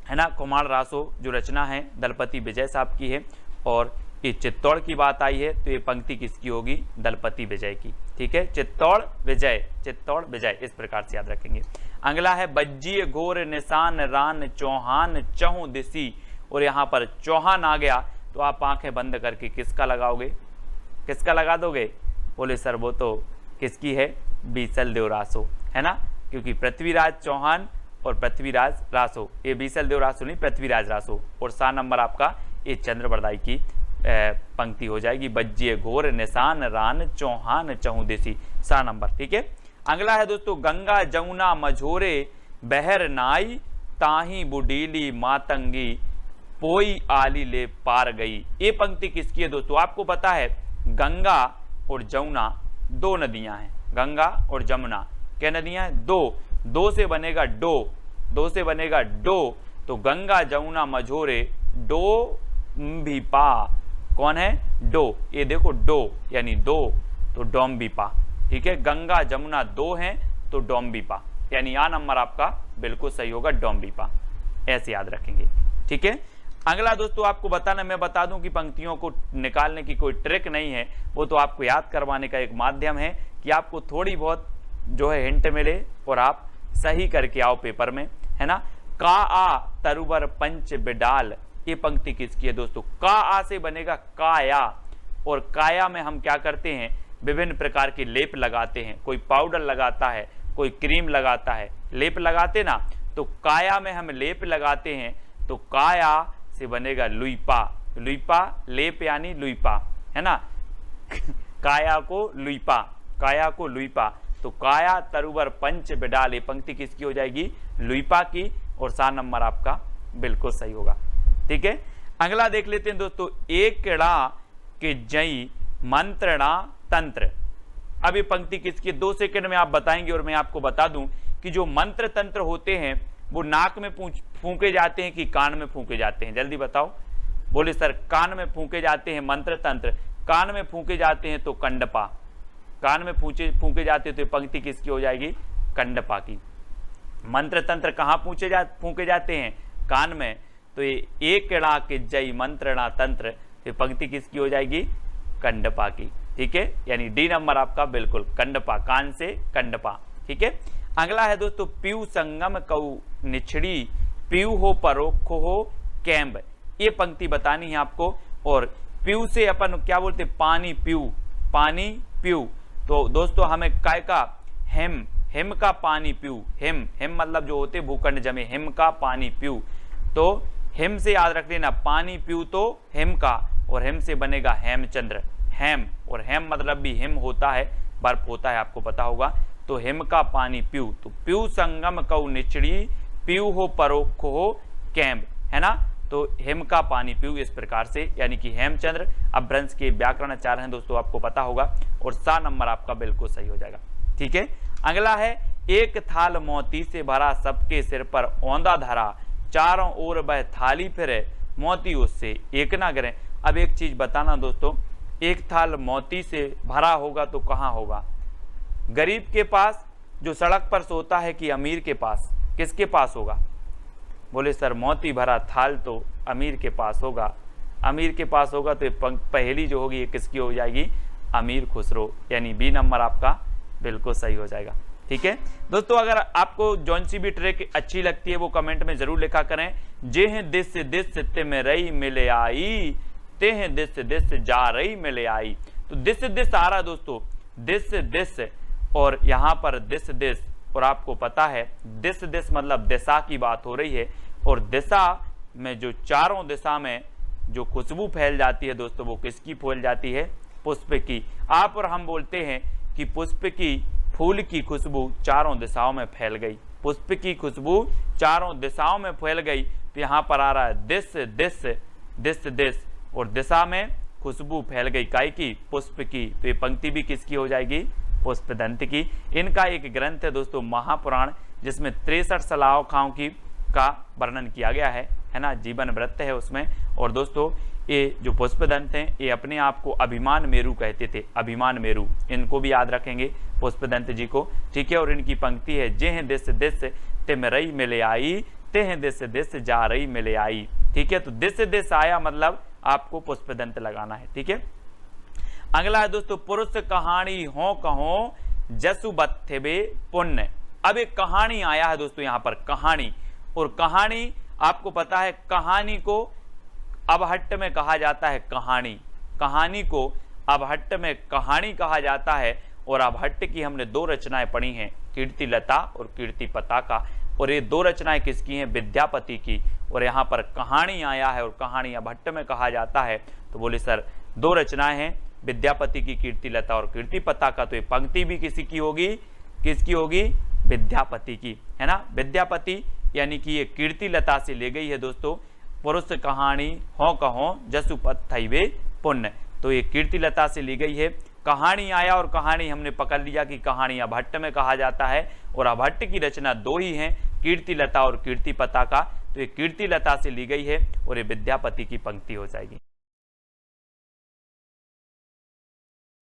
है ना, खुमार रासो जो रचना है दलपति विजय साहब की है, और ये चित्तौड़ की बात आई है तो ये पंक्ति किसकी होगी, दलपति विजय की। ठीक है, चित्तौड़ विजय, चित्तौड़ विजय, इस प्रकार से याद रखेंगे। अगला है बज्जिए घोर निशान रान चौहान चहु दिसी, और यहाँ पर चौहान आ गया तो आप आंखें बंद करके किसका लगाओगे, किसका लगा दोगे, बोले सर वो तो किसकी है, बीसल देव रासो, है ना, क्योंकि पृथ्वीराज चौहान और पृथ्वीराज रासो, ये बीसल देव रासो नहीं, पृथ्वीराज रासो, और सा नंबर आपका ये चंद्रबरदाई की पंक्ति हो जाएगी, बज्जिए घोर निशान रान चौहान चहु देसी, सा नंबर। ठीक है, अगला है दोस्तों गंगा जमुना मझोरे बहर नाई ताही बुडीली मातंगी पोई आली ले पार गई। ये पंक्ति किसकी है दोस्तों, आपको पता है गंगा और जमुना दो नदियां हैं, गंगा और जमुना क्या नदियां हैं, दो से बनेगा डो, दो से बनेगा डो, तो गंगा जमुना मझोरे डो भी पा, कौन है, डो, ये देखो डो यानी दो, तो डोम्बिपा। ठीक है, गंगा जमुना दो हैं तो डोम्बिपा, यानी आ नंबर आपका बिल्कुल सही होगा, डोम्बिपा, ऐसे याद रखेंगे। ठीक है, अगला दोस्तों आपको बताना, मैं बता दूं कि पंक्तियों को निकालने की कोई ट्रिक नहीं है, वो तो आपको याद करवाने का एक माध्यम है कि आपको थोड़ी बहुत जो है हिंट मिले और आप सही करके आओ पेपर में, है ना। का आ तरुवर पंच बिडाल, ये पंक्ति किसकी है दोस्तों, का आ से बनेगा काया, और काया में हम क्या करते हैं, विभिन्न प्रकार के लेप लगाते हैं, कोई पाउडर लगाता है, कोई क्रीम लगाता है, लेप लगाते ना, तो काया में हम लेप लगाते हैं, तो काया से बनेगा लुईपा, लुईपा लेप यानी लुईपा, है ना, काया को लुईपा, काया को लुईपा, तो काया तरुवर पंच बिडाल, ये पंक्ति किसकी हो जाएगी, लुईपा की, और सा नंबर आपका बिल्कुल सही होगा। ठीक है, अगला देख लेते हैं दोस्तों, एकड़ा के जई मंत्रणा तंत्र। अब ये पंक्ति किसकी, 2 सेकंड में आप बताएंगे, और मैं आपको बता दूं कि जो मंत्र तंत्र होते हैं वो नाक में फूंके जाते हैं कि कान में फूंके जाते हैं, जल्दी बताओ, बोले सर कान में फूंके जाते हैं मंत्र तंत्र, कान में फूंके जाते हैं तो कंडपा, कान में फूंके जाते हैं तो पंक्ति किसकी हो जाएगी, कंडपा की। मंत्र तंत्र कहाँ फूंके जाते हैं, कान में, तो ये एकड़ा के जय मंत्रणा तंत्र, तो पंक्ति किसकी हो जाएगी, कंडपा की। ठीक है, यानी डी नंबर आपका बिल्कुल कंडपा, कान से कंडपा। ठीक है, अगला है दोस्तों पीयू संगम कऊ निछड़ी पीयू हो परोखो हो कैम्ब, ये पंक्ति बतानी है आपको, और पीयू से अपन क्या बोलते, पानी पीयू, पानी पीयू, तो दोस्तों हमें काय का, हेम, हिम का पानी पीयू, हिम, हिम मतलब जो होते भूखंड जमे, हिम का पानी पीयू, तो हिम से याद रख लेना, पानी पीयू तो हिम का, और हिम से बनेगा हेमचंद्र, हेम, और हेम मतलब भी हिम होता है, बर्फ होता है, आपको पता होगा, तो हिम का पानी पीयू, तो पीयू संगम कऊ निचड़ी पीयू हो परोखो हो कैम्ब, है ना, तो हिम का पानी पीयू, इस प्रकार से, यानी कि हेमचंद्र। अपभ्रंश के व्याकरण आचार्य हैं दोस्तों, आपको पता होगा, और सा नंबर आपका बिल्कुल सही हो जाएगा। ठीक है, अगला है एक थाल मोती से भरा सबके सिर पर औंधा धरा चारों ओर वह थाली फिरे मोती उससे एक ना गिरे। अब एक चीज बताना दोस्तों, एक थाल मोती से भरा होगा तो कहाँ होगा, गरीब के पास जो सड़क पर सोता है कि अमीर के पास, किसके पास होगा, बोले सर मोती भरा थाल तो अमीर के पास होगा, अमीर के पास होगा, तो पहली जो होगी ये किसकी हो जाएगी, अमीर खुसरो, यानी बी नंबर आपका बिल्कुल सही हो जाएगा। ठीक है दोस्तों, अगर आपको जौन सी भी ट्रिक अच्छी लगती है वो कमेंट में जरूर लिखा करें। जे हैं दिस ते में रही मिले आई, ते हैं दिस जा रही मिले आई, तो दिस आ रहा दोस्तों, दिस, और यहाँ पर दिस, और आपको पता है दिस मतलब दिशा की बात हो रही है, और दिशा में जो चारों दिशा में जो खुशबू फैल जाती है दोस्तों, वो किसकी फैल जाती है, पुष्प की। आप और हम बोलते हैं कि पुष्प की, फूल की खुशबू चारों दिशाओं में फैल गई, पुष्प की खुशबू चारों दिशाओं में फैल गई, तो यहाँ पर आ रहा है दिस, और दिशा में खुशबू फैल गई, काय की, पुष्प की, तो ये पंक्ति भी किसकी हो जाएगी, पुष्पदंत की। इनका एक ग्रंथ है दोस्तों महापुराण, जिसमें 63 सलाखाओं की का वर्णन किया गया है ना, जीवन वृत्त है उसमें। और दोस्तों ये जो पुष्पदंत हैं ये अपने आप को अभिमान मेरु कहते थे, अभिमान मेरु, इनको भी याद रखेंगे पुष्पदंत जी को, ठीक है। और इनकी पंक्ति है, जेह दिस दिस तिम रई मिले आई, तेह दिस दिस जा रही मिले आई, ठीक है। तो दिस दिस आया मतलब आपको पुष्पदंत लगाना है, ठीक है। अगला है दोस्तों, पुरुष कहानी हो कहो जसु बत्थे पुण्य। अब एक कहानी आया है दोस्तों यहाँ पर, कहानी, और कहानी आपको पता है कहानी को अबहट्ट में कहा जाता है कहानी, कहानी को अबहट्ट में कहानी कहा जाता है। और अबहट्ट की हमने दो रचनाएं पढ़ी हैं, कीर्तिलता और कीर्ति पताका, और ये दो रचनाएं किसकी हैं, विद्यापति की। और यहाँ पर कहानी आया है और कहानी अबहट्ट में कहा जाता है, तो बोले सर दो रचनाएं हैं विद्यापति की, कीर्तिलता और कीर्ति पताका, तो ये पंक्ति भी किसी की होगी, किसकी होगी, विद्यापति की, है ना। विद्यापति यानी कि ये कीर्तिलता से ले गई है दोस्तों, पुरुष कहानी हो कहो जसु पत्थैवे पुण्य, तो ये कीर्तिलता से ली गई है। कहानी आया और कहानी हमने पकड़ लिया कि कहानी अबहट्ट में कहा जाता है, और अबहट्ट की रचना दो ही हैं, कीर्तिलता और कीर्ति पताका, तो ये कीर्तिलता से ली गई है और ये विद्यापति की पंक्ति हो जाएगी।